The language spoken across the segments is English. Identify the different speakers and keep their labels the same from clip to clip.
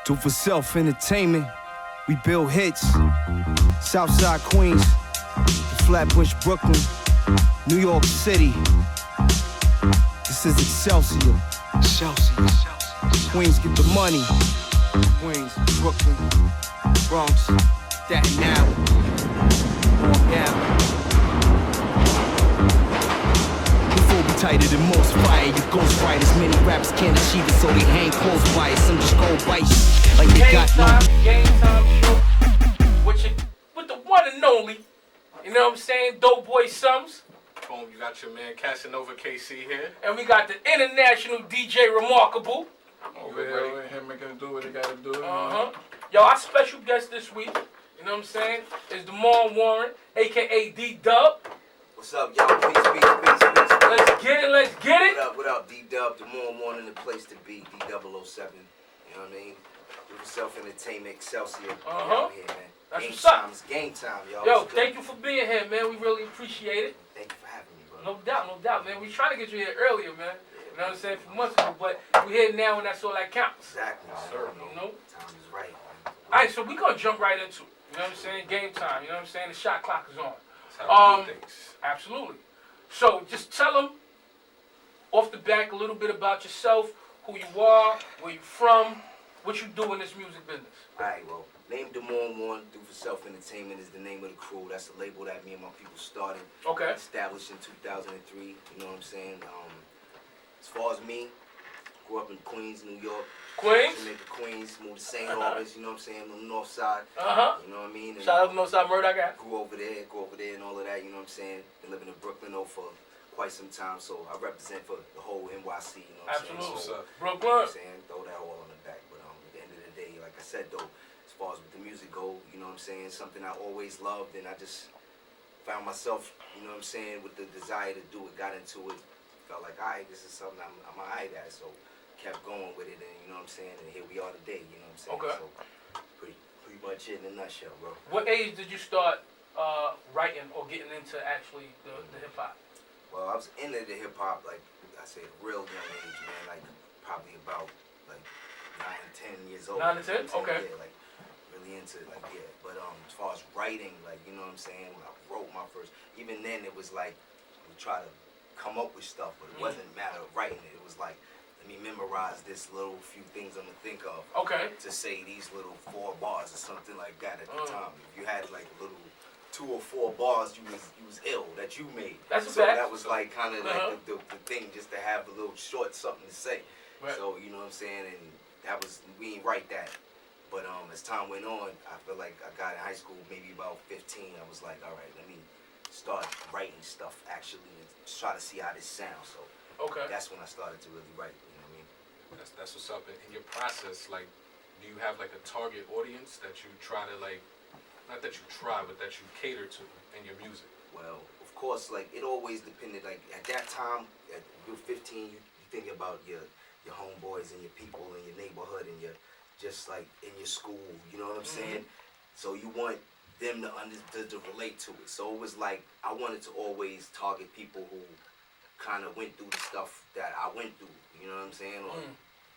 Speaker 1: Do for self-entertainment, we build hits. Southside Queens, the Flatbush, Brooklyn, New York City. This is Excelsior. Excelsior. Queens get the money. Queens, Brooklyn, Bronx, Staten Island, Long Island. Tighter than most fire, you ghost writers. Many rappers can't achieve it, so they hang close by it. Some just go vice like they got no.
Speaker 2: Game time show with the one and only. You know what I'm saying? Dope Boy Sums.
Speaker 3: Boom, you got your man Casanova KC here.
Speaker 2: And we got the international DJ Remarkable.
Speaker 3: Over here with him making do what he gotta do.
Speaker 2: Yo, our special guest this week, you know what I'm saying, is Demorne Warren, aka DDUB.
Speaker 4: What's up, y'all? Peace.
Speaker 2: Let's get it.
Speaker 4: What up, D-Dub? Demorne Warren in the place to be, D007. You know what I mean? Do for self-entertainment, Excelsior. Out here, man.
Speaker 2: That's
Speaker 4: game
Speaker 2: what's up.
Speaker 4: Time, it's game time, y'all.
Speaker 2: Yo, thank you for being here, man. We really appreciate it.
Speaker 4: Thank you for having me, bro.
Speaker 2: No doubt, man. We trying to get you here earlier, man. You know what I'm saying? For months ago, but we're here now and that's all that counts.
Speaker 4: Exactly,
Speaker 2: sir. You know?
Speaker 4: Time is right, man.
Speaker 2: Alright, so we gonna jump right into it. You know what I'm saying? Game time. You know what I'm saying? The shot clock is on.
Speaker 3: That's how we do things.
Speaker 2: Absolutely. So just tell them off the back a little bit about yourself, who you are, where you from, what you do in this music business.
Speaker 4: Alright, well, name Demorne Warren, Do for Self-Entertainment is the name of the crew. That's the label that me and my people started.
Speaker 2: Okay.
Speaker 4: Established in 2003. You know what I'm saying? As far as me, grew up in Queens, New York.
Speaker 2: Queens?
Speaker 4: Jamaica, Queens, moved to St. Albans, you know what I'm saying? On the north side. You know what I mean? And
Speaker 2: shout out to Northside Murder, I got.
Speaker 4: Grew over there and all of that, you know what I'm saying? Been living in Brooklyn though for quite some time, so I represent for the whole NYC, you know what I'm saying?
Speaker 2: Absolutely.
Speaker 4: So,
Speaker 2: Brooklyn.
Speaker 4: You know what I'm saying? Throw that all on the back, but at the end of the day, like I said though, as far as with the music go, you know what I'm saying? Something I always loved, and I just found myself, you know what I'm saying, with the desire to do it, got into it, felt like, alright, this is something I'm alright at, so kept going with it, and you know what I'm saying, and here we are today, you know what I'm saying?
Speaker 2: Okay.
Speaker 4: So pretty much it in a nutshell, bro.
Speaker 2: What age did you start writing or getting into actually the hip hop?
Speaker 4: Well, I was into the hip hop, like I say, a real young age, man, like probably about like 9, 10 years old.
Speaker 2: 9 to 10? Okay.
Speaker 4: Yeah, like really into it, like, yeah. But as far as writing, like, you know what I'm saying, when I wrote my first, even then it was like, we try to come up with stuff, but it wasn't a matter of writing it. It was like, let me memorize this little few things I'm gonna think of.
Speaker 2: Okay.
Speaker 4: To say these little 4 bars or something like that at the time. If you had like a little 2 or 4 bars, you was ill that you made.
Speaker 2: That's
Speaker 4: so
Speaker 2: fact.
Speaker 4: that was like kind of like the thing, just to have a little short something to say.
Speaker 2: Right.
Speaker 4: So you know what I'm saying, and that was, we didn't write that. But as time went on, I feel like I got in high school, maybe about 15. I was like, all right, let me start writing stuff actually and try to see how this sounds. So that's when I started to really write. You know what I mean?
Speaker 3: That's what's up. In your process, like, do you have like a target audience that you try to like, not that you try, but that you cater to in your music?
Speaker 4: Well, of course, like, it always depended. Like, at that time, at you're 15, you think about your homeboys and your people and your neighborhood and your, just like in your school, you know what I'm saying? So you want them to relate to it. So it was like, I wanted to always target people who kind of went through the stuff that I went through, you know what I'm saying? Or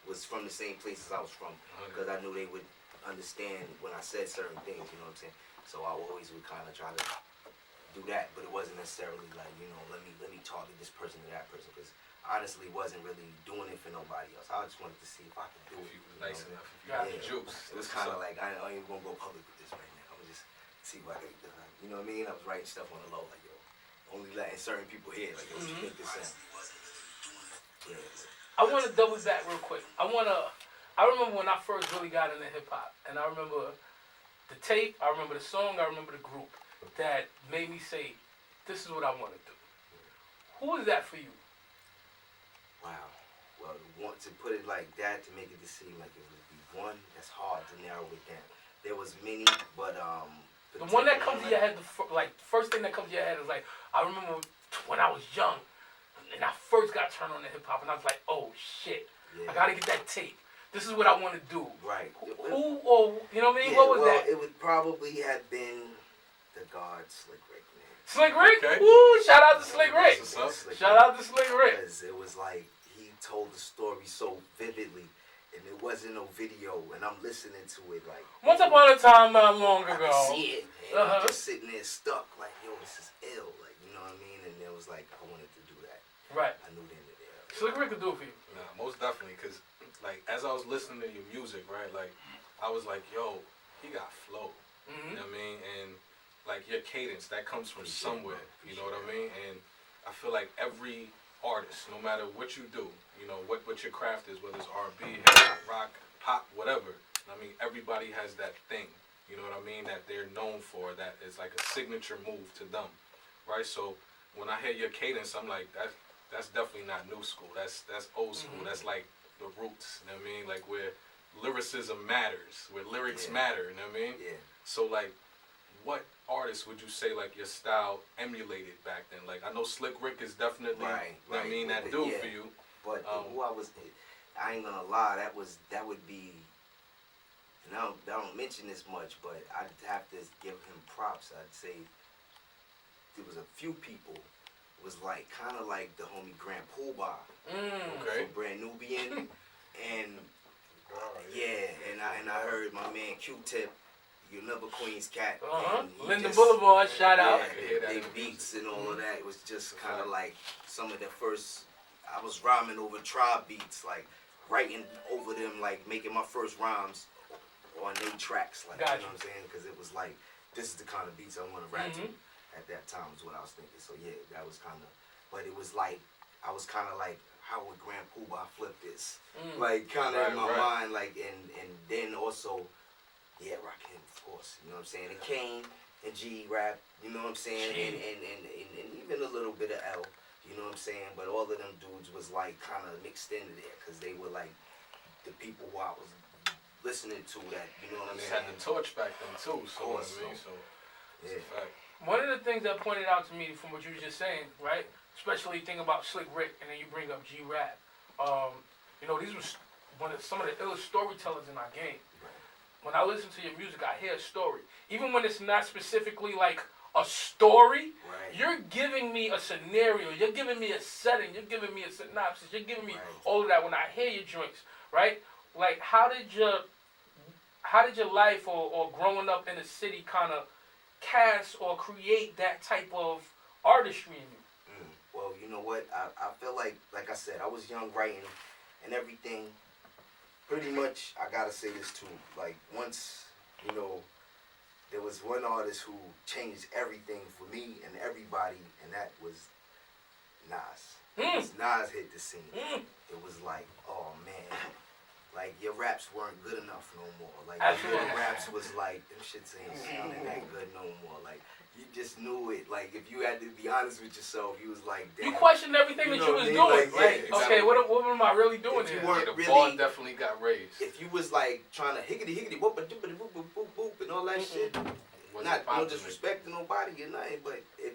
Speaker 4: was from the same places I was from, because I knew they would understand when I said certain things, you know what I'm saying? So I always would kind of try to do that, but it wasn't necessarily like, you know, let me target this person to that person, because honestly wasn't really doing it for nobody else. I just wanted to see if I could do it.
Speaker 3: Nice enough. If you got the juice.
Speaker 4: It was kind of like, I ain't even gonna go public with this right now. I'm gonna just see what I can do. You know what I mean? I was writing stuff on the low, like, yo, only letting certain people hear, like, yo, what you think this sound? Yeah.
Speaker 2: I want to double back real quick. I remember when I first really got into hip hop, and I remember the tape, I remember the song, I remember the group that made me say, this is what I want to do. Who is that for you?
Speaker 4: Wow. Well, to put it like that, to make it seem like it would be one, that's hard to narrow it down. There was many, but
Speaker 2: the one that comes to your head, first thing that comes to your head is like, I remember when I was young, and I first got turned on to hip hop, and I was like, oh shit, I gotta get that tape. This is what I want to do.
Speaker 4: Right.
Speaker 2: Who, or, you know what I mean?
Speaker 4: Yeah,
Speaker 2: what was that?
Speaker 4: It would probably have been the God Slick Rick, man.
Speaker 2: Slick Rick?
Speaker 3: Okay.
Speaker 2: Woo, shout out to Slick Rick. Shout out to Slick Rick.
Speaker 4: Because it was like, he told the story so vividly, and it wasn't no video, and I'm listening to it like.
Speaker 2: Once upon a time, not long
Speaker 4: I
Speaker 2: ago.
Speaker 4: could see it, and I'm just sitting there stuck, like, yo, this is ill, like, you know what I mean? And it was like, I wanted to do that.
Speaker 2: Right.
Speaker 4: I knew then and there.
Speaker 2: Slick Rick could do it for you.
Speaker 3: Nah, most definitely, because, like, as I was listening to your music, right, like, I was like, yo, he got flow. You know what I mean? And, like, your cadence, that comes from somewhere, you know what I mean? And I feel like every artist, no matter what you do, you know, what your craft is, whether it's R&B, hip-hop, rock, pop, whatever, I mean, everybody has that thing, you know what I mean, that they're known for, that is like a signature move to them, right? So when I hear your cadence, I'm like, that's definitely not new school. That's old school. That's like the roots, you know what I mean? Like where lyricism matters, where lyrics matter, you know what I mean? Yeah. So like, what artists would you say like your style emulated back then? Like I know Slick Rick is definitely, you know what I mean, that dude for you.
Speaker 4: But who I ain't gonna lie, that would be, and I don't mention this much, but I'd have to give him props. I'd say there was a few people, was like kind of like the homie Grand Poobah,
Speaker 3: okay,
Speaker 4: Brand Nubian, and and I heard my man Q-Tip, You Never Queen's Cat,
Speaker 2: Linden Boulevard, shout out.
Speaker 4: They beats and all of that. It was just kind of like some of the first. I was rhyming over tribe beats, like writing over them, like making my first rhymes on their tracks, like you know what I'm saying? Because it was like, this is the kind of beats I want to rap to. At that time is what I was thinking. So yeah, that was kind of, but it was like, I was kind of like, how would Grand Poobah flip this? Like kind of in my mind, like, and then also, Rakim, of course, you know what I'm saying? And Kane and G rap, you know what I'm saying? And even a little bit of L, you know what I'm saying? But all of them dudes was like kind of mixed into there, because they were like the people who I was listening to, that, you know what I'm saying?
Speaker 3: They had the torch back then too, so I mean, so it's a fact.
Speaker 2: One of the things that pointed out to me from what you were just saying, right? Especially thinking about Slick Rick, and then you bring up G-Rap. You know, these were some of the illest storytellers in our game. When I listen to your music, I hear a story. Even when it's not specifically like a story, you're giving me a scenario, you're giving me a setting, you're giving me a synopsis, you're giving me all of that when I hear your joints, right? Like, how did your life or growing up in the city kind of cast or create that type of artistry in you?
Speaker 4: Well, you know what? I feel like I said, I was young writing and everything. Pretty much, I gotta say this too. Like, once, you know, there was one artist who changed everything for me and everybody, and that was Nas. Once Nas hit the scene, it was like, oh man. Like, your raps weren't good enough no more. Like, your raps was like, them shits ain't sounding that good no more. Like, you just knew it. Like, if you had to be honest with yourself, you was like, damn.
Speaker 2: You questioned everything that you was doing. Like, okay, what am I really doing here?
Speaker 3: The bar definitely got raised.
Speaker 4: If you was like trying to higgity whoop boop boop and all that shit, not no disrespect to nobody or nothing, but if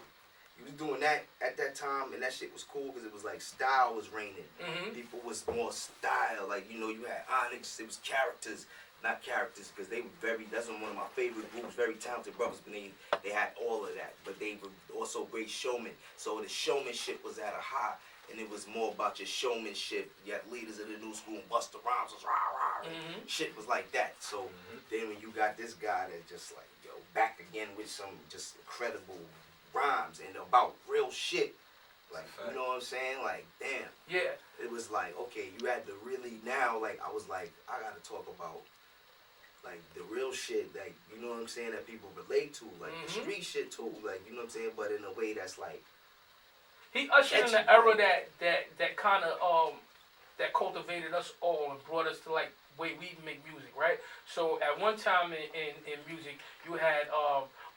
Speaker 4: you was doing that at that time, and that shit was cool because it was like style was reigning. People was more style. Like, you know, you had Onyx, it was characters, not characters, because they were that's one of my favorite groups, very talented brothers, but they had all of that. But they were also great showmen. So the showmanship was at a high, and it was more about your showmanship. You had leaders of the new school, Busta Rhymes was rah. Shit was like that. So then when you got this guy that just like, yo, back again with some just incredible rhymes and about real shit, like, you know what I'm saying? Like, damn.
Speaker 2: Yeah.
Speaker 4: It was like, okay, you had to really, now, like, I was like, I gotta talk about, like, the real shit, like, you know what I'm saying, that people relate to, like, the street shit too, like, you know what I'm saying, but in a way that's like,
Speaker 2: he ushered in the era that kind of that cultivated us all and brought us to like way we make music, right? So at one time in music, you had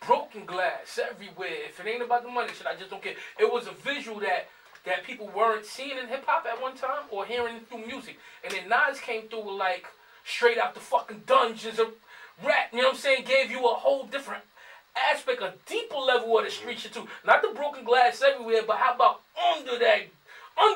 Speaker 2: broken glass everywhere. If it ain't about the money, shit, I just don't care. It was a visual that people weren't seeing in hip hop at one time or hearing through music. And then Nas came through with like straight out the fucking dungeons of rap, you know what I'm saying? Gave you a whole different aspect, a deeper level of the street shit too. Not the broken glass everywhere, but how about under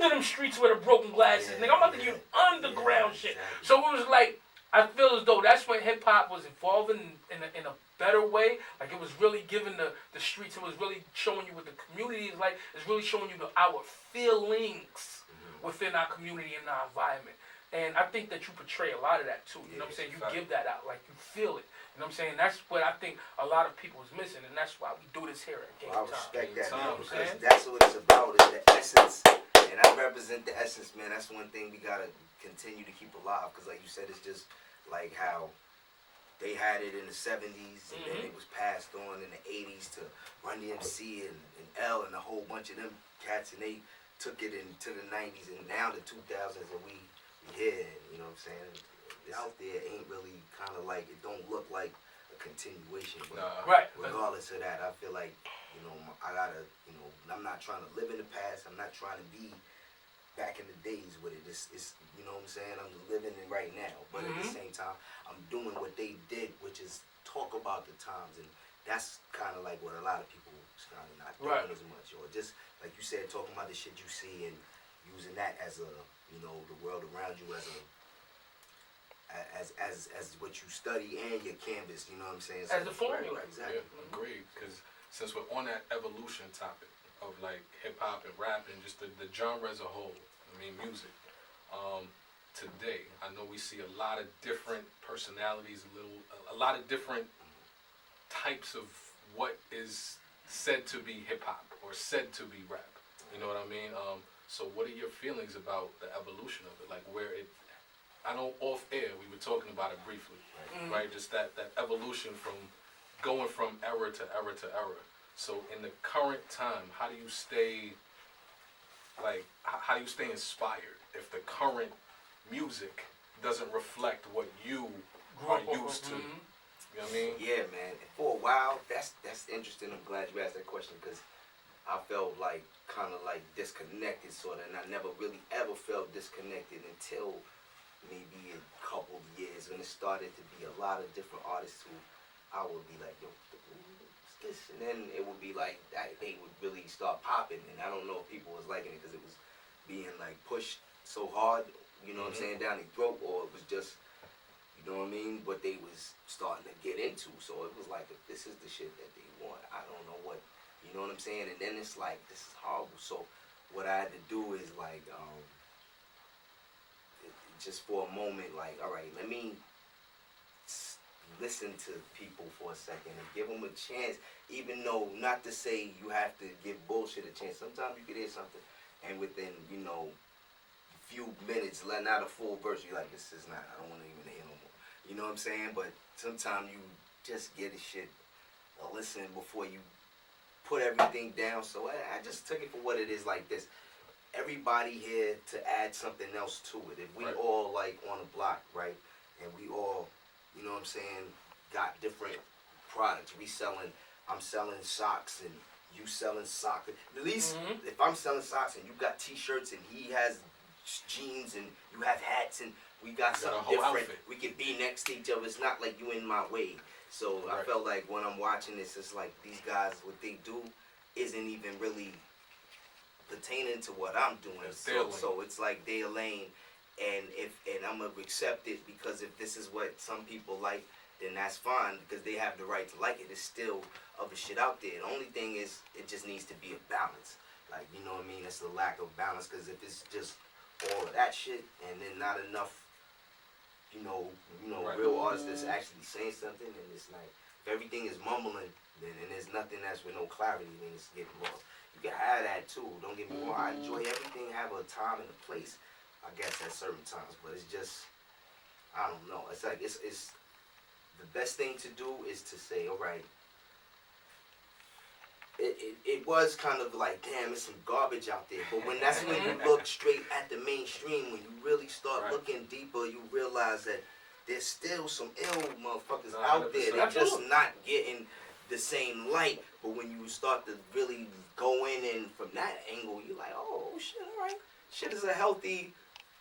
Speaker 2: them streets where the broken glass is, nigga? I'm about to give you underground shit. So it was like, I feel as though that's when hip hop was evolving in a better way. Like, it was really giving the streets, it was really showing you what the community is like. It's really showing you our feelings within our community and our environment. And I think that you portray a lot of that too. You know what I'm saying? You give that out, like you feel it. You know what I'm saying? That's what I think a lot of people is missing, and that's why we do this here at Game
Speaker 4: Well, I
Speaker 2: Time.
Speaker 4: respect that, man,
Speaker 2: You know what I'm
Speaker 4: because
Speaker 2: saying?
Speaker 4: that's what it's about, is the essence. And I represent the essence, man. That's one thing we gotta continue to keep alive, because like you said, it's just like how they had it in the 70s, and then it was passed on in the 80s to Run DMC and L and a whole bunch of them cats, and they took it into the 90s and now the 2000s, and we here, you know what I'm saying? This out there ain't really kind of like, it don't look like a continuation, but
Speaker 2: Right.
Speaker 4: regardless of that, I feel like, you know, I gotta, you know, I'm not trying to live in the past, I'm not trying to be back in the days with it. It's you know what I'm saying? I'm living it right now, but at the same time, I'm doing what they did, which is talk about the times, and that's kind of like what a lot of people is kind of not doing as much, or just like you said, talking about the shit you see and using that as a, you know, the world around you as a as what you study and your canvas. You know what I'm saying?
Speaker 2: As the formula.
Speaker 4: Exactly.
Speaker 3: Yeah, agreed. Because since we're on that evolution topic of like hip hop and rap and just the genre as a whole, I mean music. Today, I know we see a lot of different personalities, a lot of different types of what is said to be hip hop or said to be rap. You know what I mean? So what are your feelings about the evolution of it? Like where it, I know off air we were talking about it briefly, right? Just that evolution from going from era to era to era. So in the current time, how do you stay, like, how do you stay inspired if the current music doesn't reflect what you are used to? You know what I mean?
Speaker 4: Yeah, man. For a while, that's interesting. I'm glad you asked that question, because I felt like kind of like disconnected, sort of, and I never really ever felt disconnected until maybe a couple of years when it started to be a lot of different artists who I would be like, yo, what's this? And then it would be like they would really start popping, and I don't know if people was liking it because it was being like pushed so hard, you know what I'm saying, down their throat, or it was just, you know what I mean, what they was starting to get into. So it was like, if this is the shit that they want, I don't know what, you know what I'm saying? And then it's like, this is horrible. So what I had to do is like, just for a moment, like, all right, let me listen to people for a second and give them a chance, even though, not to say you have to give bullshit a chance. Sometimes you can hear something, and within, you know, a few minutes, letting out a full verse, you're like, this is not, I don't want to even hear no more. You know what I'm saying? But sometimes you just get a shit, a listen before you put everything down. So I just took it for what it is, like this. Everybody here to add something else to it. If we all like on a block, right, and we all, you know what I'm saying, got different products. I'm selling socks and you selling socks. At least if I'm selling socks and you got t-shirts and he has jeans and you have hats and we got something different, outfit. We can be next to each other. It's not like you in my way. So I felt like when I'm watching this, it's like these guys, what they do isn't even really pertaining to what I'm doing. So it's like their lane, and I'm gonna accept it, because if this is what some people like, then that's fine, because they have the right to like it. There's still other shit out there. The only thing is, it just needs to be a balance. Like, you know what I mean? It's the lack of balance, because if it's just all of that shit and then not enough, you know, real artists that's actually saying something, and it's like, if everything is mumbling, then and there's nothing that's with no clarity, then it's getting lost. You can have that too. Don't get me wrong. I enjoy everything, have a time and a place, I guess, at certain times. But it's just, I don't know. It's like, it's the best thing to do is to say, all right, it was kind of like, damn, it's some garbage out there. But when that's when you look straight at the mainstream, when you really start looking deeper, you realize that there's still some ill motherfuckers out there. They're just not getting the same light. But when you start to really go in and from that angle, you're like, oh shit, all right. Shit is a healthy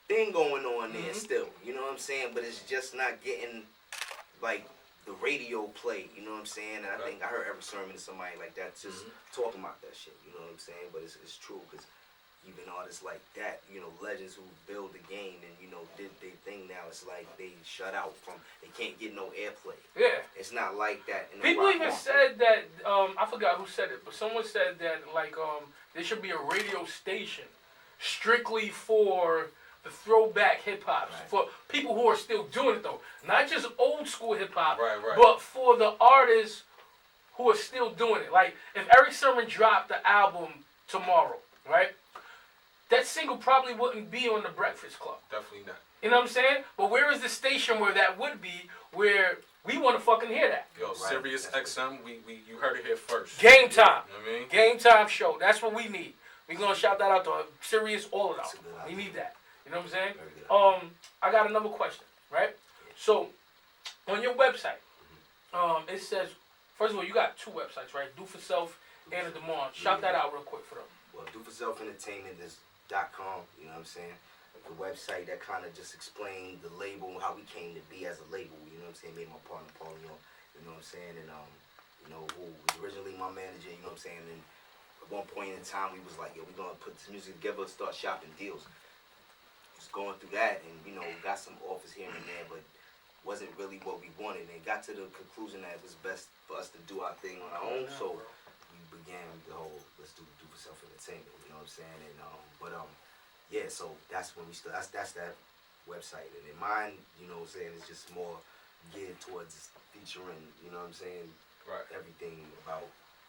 Speaker 4: thing going on there still. You know what I'm saying? But it's just not getting like the radio play, you know what I'm saying? And I think I heard every sermon of somebody like that just talking about that shit, you know what I'm saying? But it's true, because even artists like that, you know, legends who build the game and, you know, did their thing now, it's like they shut out from, they can't get no airplay.
Speaker 2: Yeah.
Speaker 4: It's not like that. In
Speaker 2: People even said that, I forgot who said it, but someone said that, like, there should be a radio station strictly for the throwback hip hop
Speaker 4: Right.
Speaker 2: for people who are still doing it though, not just old school hip hop,
Speaker 3: Right.
Speaker 2: but for the artists who are still doing it. Like if Eric Sermon dropped the album tomorrow, right? That single probably wouldn't be on the Breakfast Club.
Speaker 3: Definitely not.
Speaker 2: You know what I'm saying? But where is the station where that would be, where we want to fucking hear that?
Speaker 3: Yo, Sirius XM, you heard it here first.
Speaker 2: Game time.
Speaker 3: You know what I mean?
Speaker 2: Game time show. That's what we need. We're going to shout that out to Sirius all of them. We need that. You know what I'm saying? I got another question, right? So, on your website, it says, first of all, you got two websites, right? Do For Self and the Demorne. Shout that out real quick for them.
Speaker 4: Well, Do For Self Entertainment is .com, you know what I'm saying? The website that kind of just explained the label, how we came to be as a label, you know what I'm saying? Me and my partner, Paulion, you know what I'm saying? And, you know, who was originally my manager, you know what I'm saying? And at one point in time, we was like, yo, we're going to put this music together, start shopping deals. Just going through that and, you know, got some offers here and there, but wasn't really what we wanted. And got to the conclusion that it was best for us to do our thing on our own, so we began the whole, let's do For Self Entertainment, you know what I'm saying? And, yeah, so that's when we that's that website. And then mine, you know what I'm saying, is just more geared towards featuring, you know what I'm saying,
Speaker 3: Right.
Speaker 4: everything about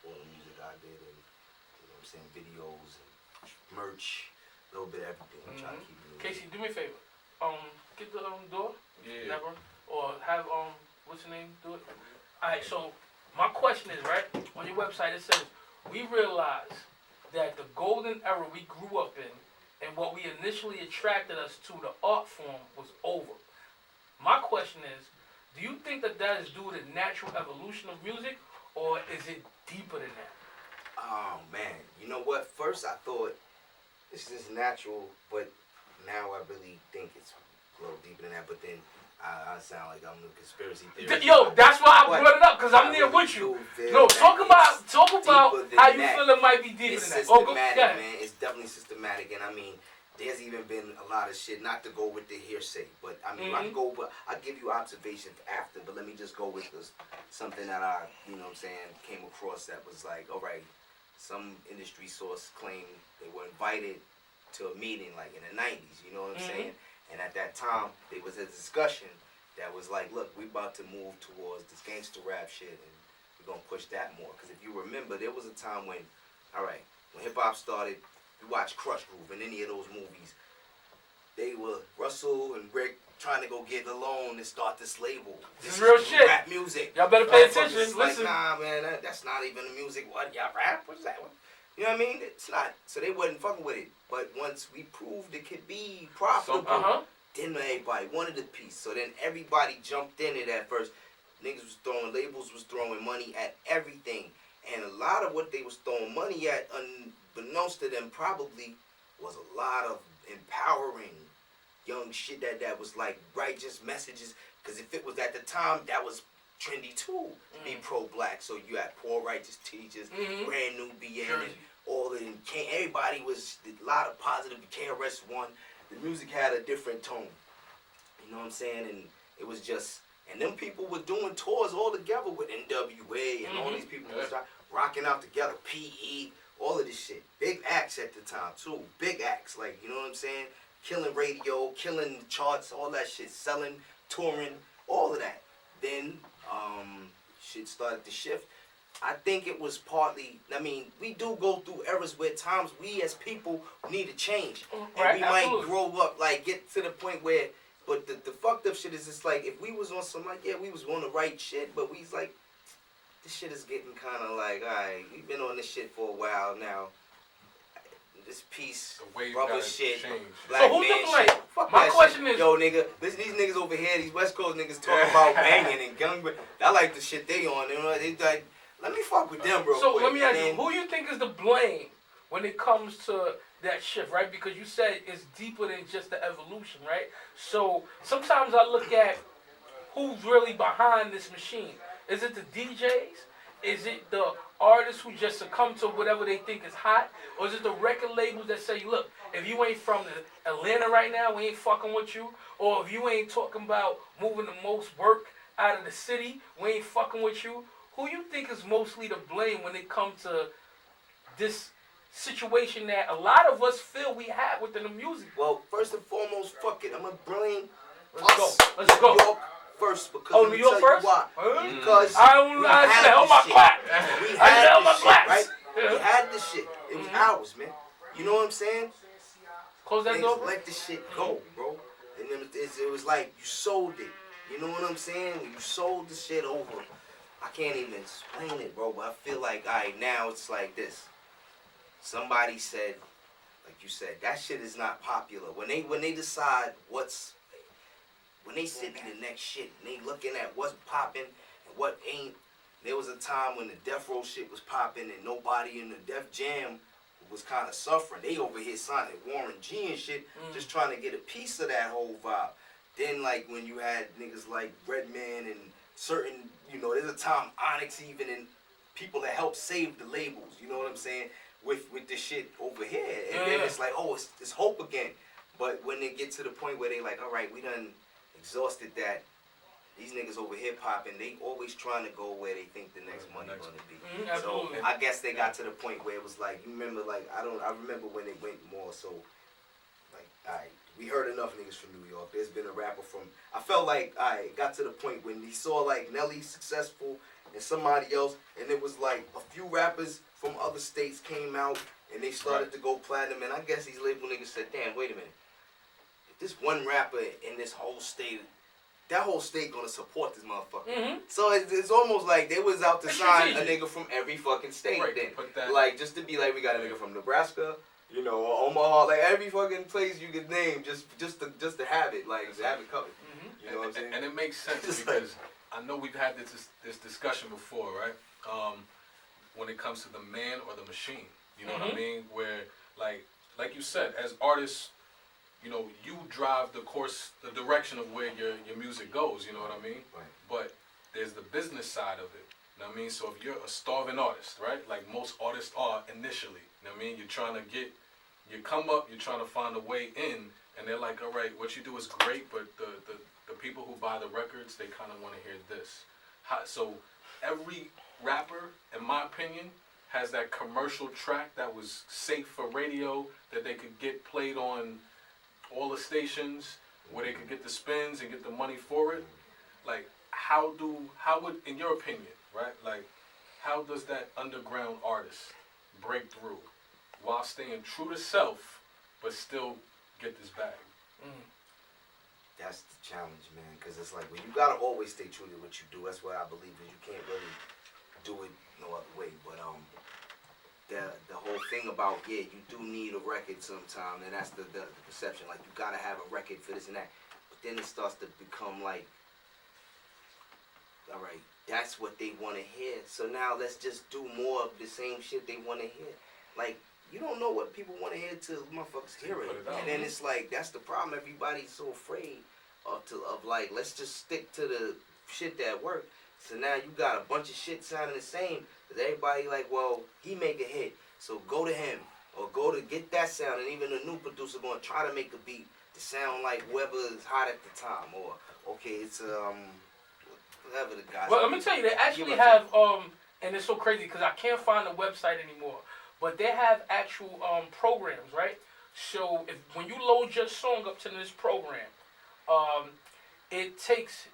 Speaker 4: all the music I did and, you know what I'm saying, videos and merch, a little bit of everything. I'm trying to keep it.
Speaker 2: Casey, do me a favor. Get the door.
Speaker 3: Yeah.
Speaker 2: Never. Or have, what's your name, do it? Alright, so my question is, right, on your website it says, we realize that the golden era we grew up in and what we initially attracted us to, the art form, was over. My question is, do you think that that is due to natural evolution of music, or is it deeper than that?
Speaker 4: Oh, man. You know what? First I thought it's just natural, but now I really think it's a little deeper than that. But then I sound like I'm a conspiracy theorist.
Speaker 2: Yo, that's why I
Speaker 4: But
Speaker 2: brought it up, because I'm
Speaker 4: I
Speaker 2: there
Speaker 4: really
Speaker 2: with you.
Speaker 4: do feel
Speaker 2: No,
Speaker 4: that
Speaker 2: talk about
Speaker 4: it's
Speaker 2: how you
Speaker 4: that.
Speaker 2: feel it might be deeper
Speaker 4: It's
Speaker 2: than that. Oh, go
Speaker 4: systematic,
Speaker 2: ahead.
Speaker 4: man. It's definitely systematic, and I mean, there's even been a lot of shit. Not to go with the hearsay, but I mean, I can go, but I give you observations after. But let me just go with this, something that I, you know, what I'm saying, came across that was like, all right, some industry source claimed they were invited to a meeting like in the 90s. You know what I'm saying? And at that time, there was a discussion that was like, look, we about to move towards this gangster rap shit, and we're gonna push that more. Because if you remember, there was a time when, all right, when hip hop started, you watch Crush Groove and any of those movies, they were Russell and Rick trying to go get a loan and start this label.
Speaker 2: This is real shit.
Speaker 4: Rap music.
Speaker 2: Y'all better pay
Speaker 4: Motherfuckers
Speaker 2: attention.
Speaker 4: like,
Speaker 2: Listen.
Speaker 4: nah, man, that's not even the music. What, y'all rap? What's that one? You know what I mean? It's not. So they wasn't fucking with it. But once we proved it could be profitable, then everybody wanted a piece. So then everybody jumped in it at first. Niggas was throwing, labels was throwing money at everything. And a lot of what they was throwing money at, unbeknownst to them probably, was a lot of empowering young shit that was like righteous messages. Because if it was at the time, that was trendy too, to be pro-black. So you had poor righteous teachers, brand new BN, and all of them. Everybody was a lot of positive. KRS-One, the music had a different tone. You know what I'm saying? And it was just, and them people were doing tours all together with NWA and all these people was rocking out together. PE, all of this shit. Big acts at the time too. Big acts, like, you know what I'm saying? Killing radio, killing charts, all that shit, selling, touring, all of that. Then shit started to shift. I think it was partly, I mean, we do go through eras where times we as people need to change. And we might grow up, like, get to the point where, but the fucked up shit is just like, if we was on some, like, yeah, we was on the right shit, but we's like, this shit is getting kind of like, all right, we've been on this shit for a while now. This piece, rubber shit, black
Speaker 2: so who's
Speaker 4: man
Speaker 2: to blame?
Speaker 4: shit. Fuck
Speaker 2: My
Speaker 4: that
Speaker 2: question
Speaker 4: shit.
Speaker 2: is,
Speaker 4: yo, nigga, these niggas over here, these West Coast niggas talking about banging and gun. I like the shit they on. You know, they like, let me fuck with them, bro.
Speaker 2: So let me ask you, who you think is the blame when it comes to that shift, right? Because you said it's deeper than just the evolution, right? So sometimes I look at who's really behind this machine. Is it the DJs? Is it the artists who just succumb to whatever they think is hot? Or is it the record labels that say, look, if you ain't from the Atlanta right now, we ain't fucking with you. Or if you ain't talking about moving the most work out of the city, we ain't fucking with you. Who you think is mostly to blame when it comes to this situation that a lot of us feel we have within the music.
Speaker 4: Well, first and foremost, fuck it. I'm gonna blame
Speaker 2: Let's go.
Speaker 4: New York first because
Speaker 2: Oh,
Speaker 4: let me
Speaker 2: New York
Speaker 4: tell
Speaker 2: first?
Speaker 4: you why.
Speaker 2: Mm.
Speaker 4: Because
Speaker 2: I held my clap.
Speaker 4: We
Speaker 2: I
Speaker 4: had
Speaker 2: held my
Speaker 4: this shit,
Speaker 2: claps.
Speaker 4: right?
Speaker 2: Yeah.
Speaker 4: We had this shit. It was ours, man. You know what I'm saying?
Speaker 2: Close that door.
Speaker 4: Niggas let this shit go, bro. And then it was like you sold it. You know what I'm saying? You sold the shit over. I can't even explain it, bro. But I feel like, all right, now it's like this. Somebody said, like you said, that shit is not popular. When they decide when they sit in the next shit, and they looking at what's popping and what ain't. There was a time when the Death Row shit was popping and nobody in the Def Jam was kind of suffering. They over here signing Warren G and shit, just trying to get a piece of that whole vibe. Then like when you had niggas like Redman and certain, there's a time Onyx even and people that helped save the labels, you know what I'm saying, with this shit over here. And then it's like, oh, it's hope again. But when they get to the point where they like, all right, we done exhausted that. These niggas over hip hop and they always trying to go where they think the next money gonna be. So I guess they got to the point where it was like, you remember, like I remember when they went more so like, alright, we heard enough niggas from New York. There's been a rapper from, I felt like it got to the point when he saw like Nelly successful and somebody else, and it was like a few rappers from other states came out and they started to go platinum, and I guess these label niggas said, damn, wait a minute. If this one rapper in this whole state, that whole state gonna support this motherfucker. So it's almost like they was out to sign a nigga from every fucking state then. Like, just to be like, we got a nigga from Nebraska, or Omaha, like every fucking place you could name, just to have it, like, to have it covered. You know what I'm saying?
Speaker 3: And it makes sense because I know we've had this discussion before, right? When it comes to the man or the machine, you know what I mean? Where, like you said, as artists, you drive the direction of where your music goes, you know what I mean?
Speaker 4: Right.
Speaker 3: But there's the business side of it, you know what I mean? So if you're a starving artist, right? Like most artists are initially, you know what I mean? You're trying to you come up, you're trying to find a way in, and they're like, all right, what you do is great, but the people who buy the records, they kind of want to hear this. So every rapper, in my opinion, has that commercial track that was safe for radio, that they could get played on all the stations where they could get the spins and get the money for it. Like, how would, in your opinion, right? Like, how does that underground artist break through while staying true to self, but still get this bag?
Speaker 4: That's the challenge, man, because it's like, well, you gotta always stay true to what you do. That's what I believe, is you can't really do it no other way. But the whole thing about, you do need a record sometime, and that's the perception. Like, you gotta have a record for this and that. But then it starts to become like, all right, that's what they want to hear. So now let's just do more of the same shit they want to hear. Like, you don't know what people want to hear till motherfuckers hear it. And then it's like, that's the problem. Everybody's so afraid of like, let's just stick to the shit that worked. So now you got a bunch of shit sounding the same. Cause everybody like, well, he make a hit, so go to him. Or go to get that sound, and even the new producer gonna try to make a beat to sound like whoever is hot at the time. Or, okay, it's, whatever the guys.
Speaker 2: Well, let me tell you, they actually have, and it's so crazy because I can't find the website anymore, but they have actual programs, right? So when you load your song up to this program, it takes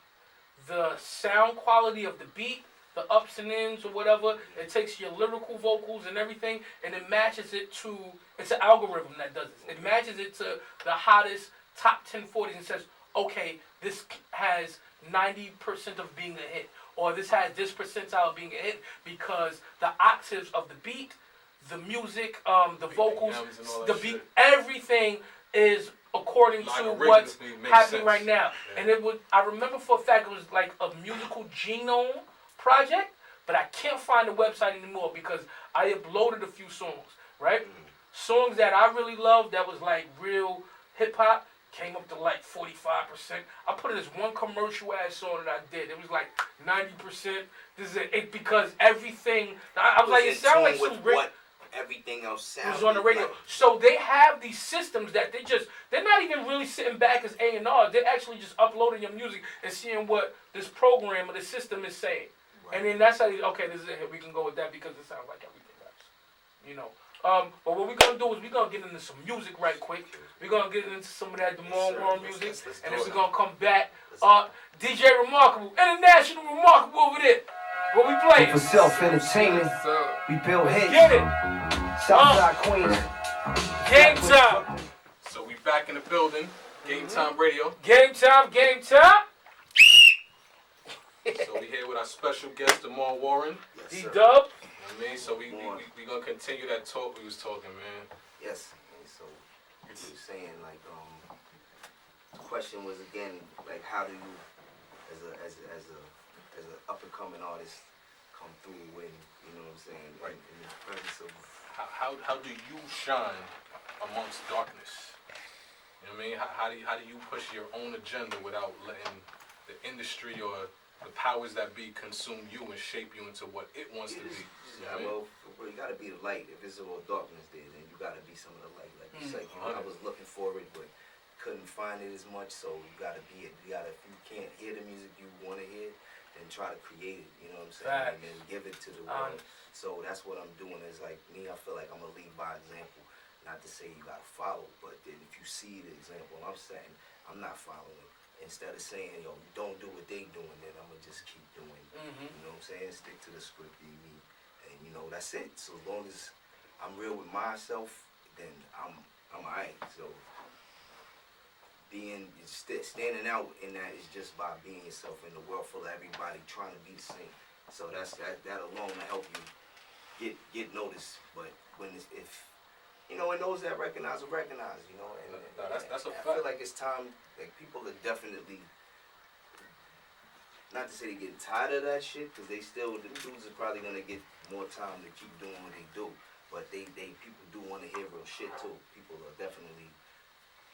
Speaker 2: the sound quality of the beat, the ups and ins or whatever, it takes your lyrical vocals and everything, and it matches it to, it's an algorithm that does this. It matches it to the hottest top 10 40s and says, okay, this has 90% of being a hit, or this has this percentile of being a hit because the octaves of the beat, the music, the vocals, the beat, everything is according to what's happening right now. And I remember for a fact it was like a musical genome project, but I can't find the website anymore because I uploaded a few songs, right? Songs that I really loved that was like real hip hop came up to like 45%. I put it as one commercial ass song that I did. It was like 90%. This is it because everything I was like, it sounded like some great.
Speaker 4: Everything else sounds
Speaker 2: was on the radio. Like, so they have these systems that they're not even really sitting back as A&R. They're actually just uploading your music and seeing what this program or the system is saying. Right. And then that's how okay, this is it. We can go with that because it sounds like everything else. But what we're gonna do is we're gonna get into some music right quick. We're gonna get into some of that Demorne Warren music, and then we're gonna come back. DJ Remarkable, International Remarkable over there. What we playing?
Speaker 5: For self-entertainment, we build hits.
Speaker 2: Get it.
Speaker 5: Southside Queens.
Speaker 2: Game time.
Speaker 3: So we back in the building. Game Time Radio.
Speaker 2: Game time. Game time.
Speaker 3: So we here with our special guest, Demorne Warren.
Speaker 2: D-Dub.
Speaker 3: You know what I mean? So we gonna continue that talk we was talking, man.
Speaker 4: Yes. So you were saying like the question was again like how do you as a up and coming artist come through when you know what I'm saying
Speaker 3: Right.
Speaker 4: in the presence of
Speaker 3: How do you shine amongst darkness? You know what I mean? How do you push your own agenda without letting the industry or the powers that be consume you and shape you into what it wants to be? You know what I mean?
Speaker 4: Well, you gotta be the light. If it's all darkness there, then you gotta be some of the light. Like you said, I was looking for it, but couldn't find it as much. So you gotta be it. You gotta, if you can't hear the music you want to hear, then try to create it. You know what I'm saying?
Speaker 2: Facts.
Speaker 4: And then give it to the world. So that's what I'm doing. Is like me. I feel like I'm gonna lead by example. Not to say you gotta follow, but then if you see the example I'm setting, I'm not following. Instead of saying, yo, don't do what they doing, then I'm gonna just keep doing. You know what I'm saying? Stick to the script, be me, and you know that's it. So as long as I'm real with myself, then I'm alright. So standing out in that is just by being yourself in the world full of everybody trying to be the same. So that alone will help you get noticed. But when if you know, and those that recognize will recognize, you know. And
Speaker 3: that's a fact.
Speaker 4: I feel like it's time, like people are definitely, not to say they getting tired of that shit, because they still, the dudes are probably going to get more time to keep doing what they do. But people do want to hear real shit too. People are definitely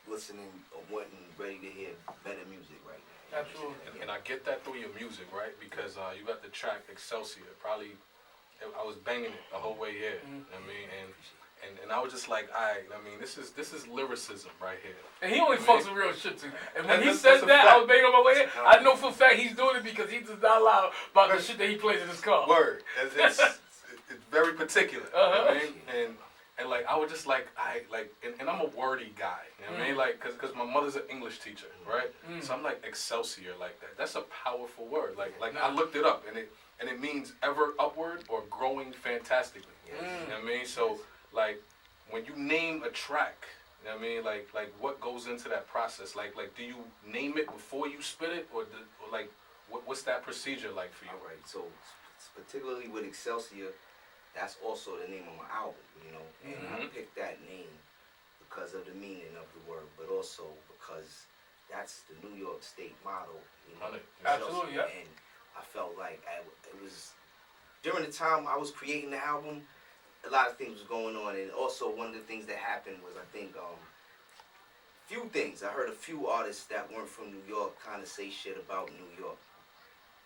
Speaker 4: listening or wanting, ready to hear better music right now.
Speaker 2: Absolutely.
Speaker 3: And I get that through your music, right? Because you got the track Excelsior. Probably, I was banging it the whole way here. You know what I mean? And I was just like, I mean, this is lyricism right here.
Speaker 2: And he only fucks with real shit too. And when he
Speaker 3: That's
Speaker 2: says
Speaker 3: a
Speaker 2: that,
Speaker 3: fact.
Speaker 2: I was banging on my way in. I know for a fact he's doing it because he does not lie about the shit that he plays in his car.
Speaker 3: Word. It's very particular. You know what I mean? And like I was just like and I'm a wordy guy. You know what I mean? Like cause my mother's an English teacher, right? So I'm like Excelsior, like that's a powerful word. Like I looked it up and it means ever upward or growing fantastically. You know what I mean? So like when you name a track, you know what I mean? Like what goes into that process? Like do you name it before you spit it or like what's that procedure like for you?
Speaker 4: All right. So particularly with Excelsior, that's also the name of my album, you know. And I picked that name because of the meaning of the word, but also because that's the New York State motto, you know.
Speaker 2: Absolutely, yeah.
Speaker 4: And I felt like it was during the time I was creating the album. A lot of things was going on, and also one of the things that happened was I think few things. I heard a few artists that weren't from New York kind of say shit about New York,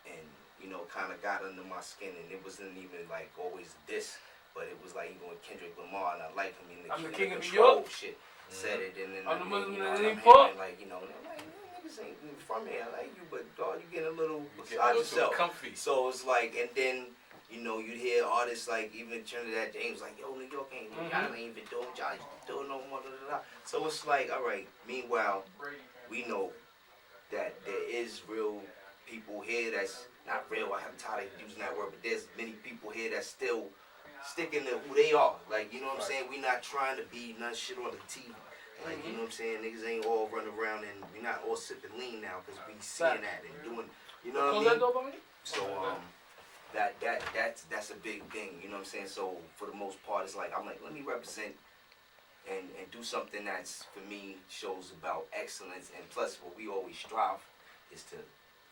Speaker 4: and you know, kind of got under my skin, and it wasn't even like always this, but it was like even with Kendrick Lamar, and I like him in the
Speaker 2: I'm the king of New
Speaker 4: Control
Speaker 2: York.
Speaker 4: shit. Said it, and then
Speaker 2: I'm the Muslim
Speaker 4: you know,
Speaker 2: in
Speaker 4: I'm
Speaker 2: the Park.
Speaker 4: hearing, like you know, like niggas ain't from here. I like you, but dog, you getting a little
Speaker 3: You
Speaker 4: beside
Speaker 3: get a little
Speaker 4: yourself.
Speaker 3: comfy.
Speaker 4: So it's like, and then you know, you'd hear artists like even Trinidad James like, yo, New York ain't, y'all ain't even doing, y'all ain't doing no more. So it's like, all right. Meanwhile, we know that there is real people here that's not real. I'm tired of using that word, but there's many people here that still sticking to who they are. Like, you know what I'm saying? We not trying to be none shit on the TV. Like, you know what I'm saying? Niggas ain't all running around and we not all sipping lean now because we seeing that and doing, you know what I mean? So that's a big thing, you know what I'm saying? So for the most part, it's like I'm like, let me represent and do something that's for me shows about excellence, and plus what we always strive is to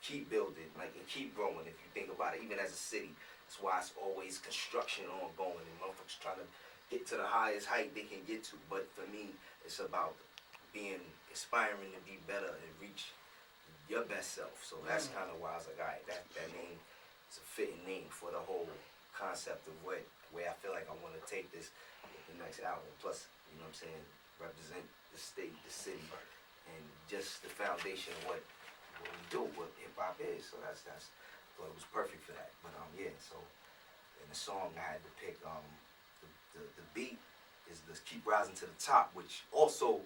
Speaker 4: keep building, like, and keep growing. If you think about it, even as a city, that's why it's always construction ongoing and motherfuckers trying to get to the highest height they can get to. But for me, it's about being inspiring to be better and reach your best self. So that's kind of why I was like, all right, that name is a fitting name for the whole concept of where I feel like I want to take this with the next album. Plus, you know what I'm saying, represent the state, the city, and just the foundation of what we do, what hip hop is. So that's thought it was perfect for that. But yeah, so in the song I had to pick the beat is the Keep Rising to the Top, which also,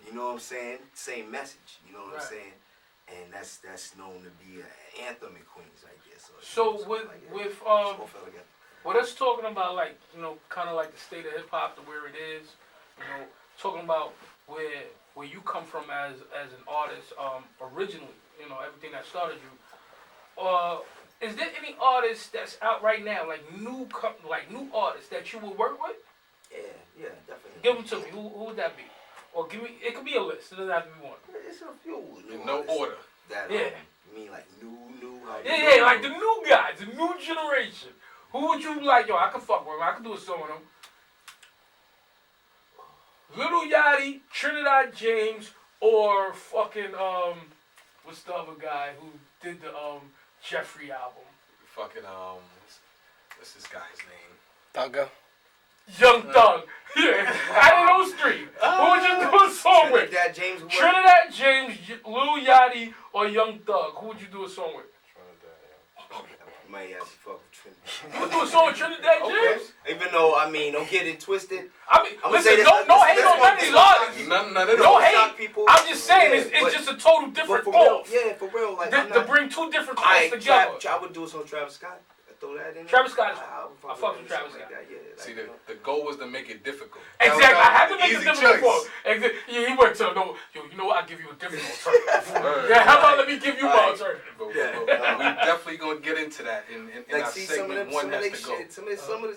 Speaker 4: you know what I'm saying, same message, you know what I'm saying, and that's known to be an anthem in Queens, I guess.
Speaker 2: So with us talking about like, you know, kind of like the state of hip hop, to where it is, you know, talking about where you come from as an artist, originally, you know, everything that started you. Is there any artists that's out right now, like new artists that you would work with?
Speaker 4: Yeah, definitely.
Speaker 2: Give them to me. Who would that be? Or give me. It could be a list. It doesn't have to be one.
Speaker 4: It's a few.
Speaker 3: In no order.
Speaker 4: That,
Speaker 2: yeah.
Speaker 4: You mean like new?
Speaker 2: Yeah, like the new guys, the new generation. Who would you like? Yo, I can fuck with them. I can do a song with them. Lil Yachty, Trinidad James, or fucking what's the other guy who did the Jeffrey album?
Speaker 3: Fucking what's this guy's name?
Speaker 6: Thugger.
Speaker 2: Young Thug. Yeah, out of those three, who would you do a song with?
Speaker 4: Trinidad James.
Speaker 2: Trinidad James, Lil Yachty, or Young Thug? Who would you do a song with?
Speaker 4: Might have to fuck with Trinidad.
Speaker 2: You would do a song with Trinidad James?
Speaker 4: Even though, I mean, don't get it twisted.
Speaker 2: I mean, listen, no hate on none of these artists.
Speaker 3: None
Speaker 2: No hate. I'm just saying, it's just a total different cause.
Speaker 4: Yeah, for real. Like,
Speaker 2: To bring two different causes together.
Speaker 4: I would do some Travis Scott. Throw that in there.
Speaker 2: Travis Scott is I fuck with Travis Scott.
Speaker 4: Like that,
Speaker 3: See, the goal was to make it difficult.
Speaker 2: Exactly. I had to make it
Speaker 3: Easy
Speaker 2: difficult for
Speaker 3: choice.
Speaker 2: him. He went to no. Yo, you know what? I'll give you a different alternative. Yeah, how about let me give you my alternative?
Speaker 3: But we definitely gonna get into that in
Speaker 4: like,
Speaker 3: our
Speaker 4: see,
Speaker 3: segment. One has to go.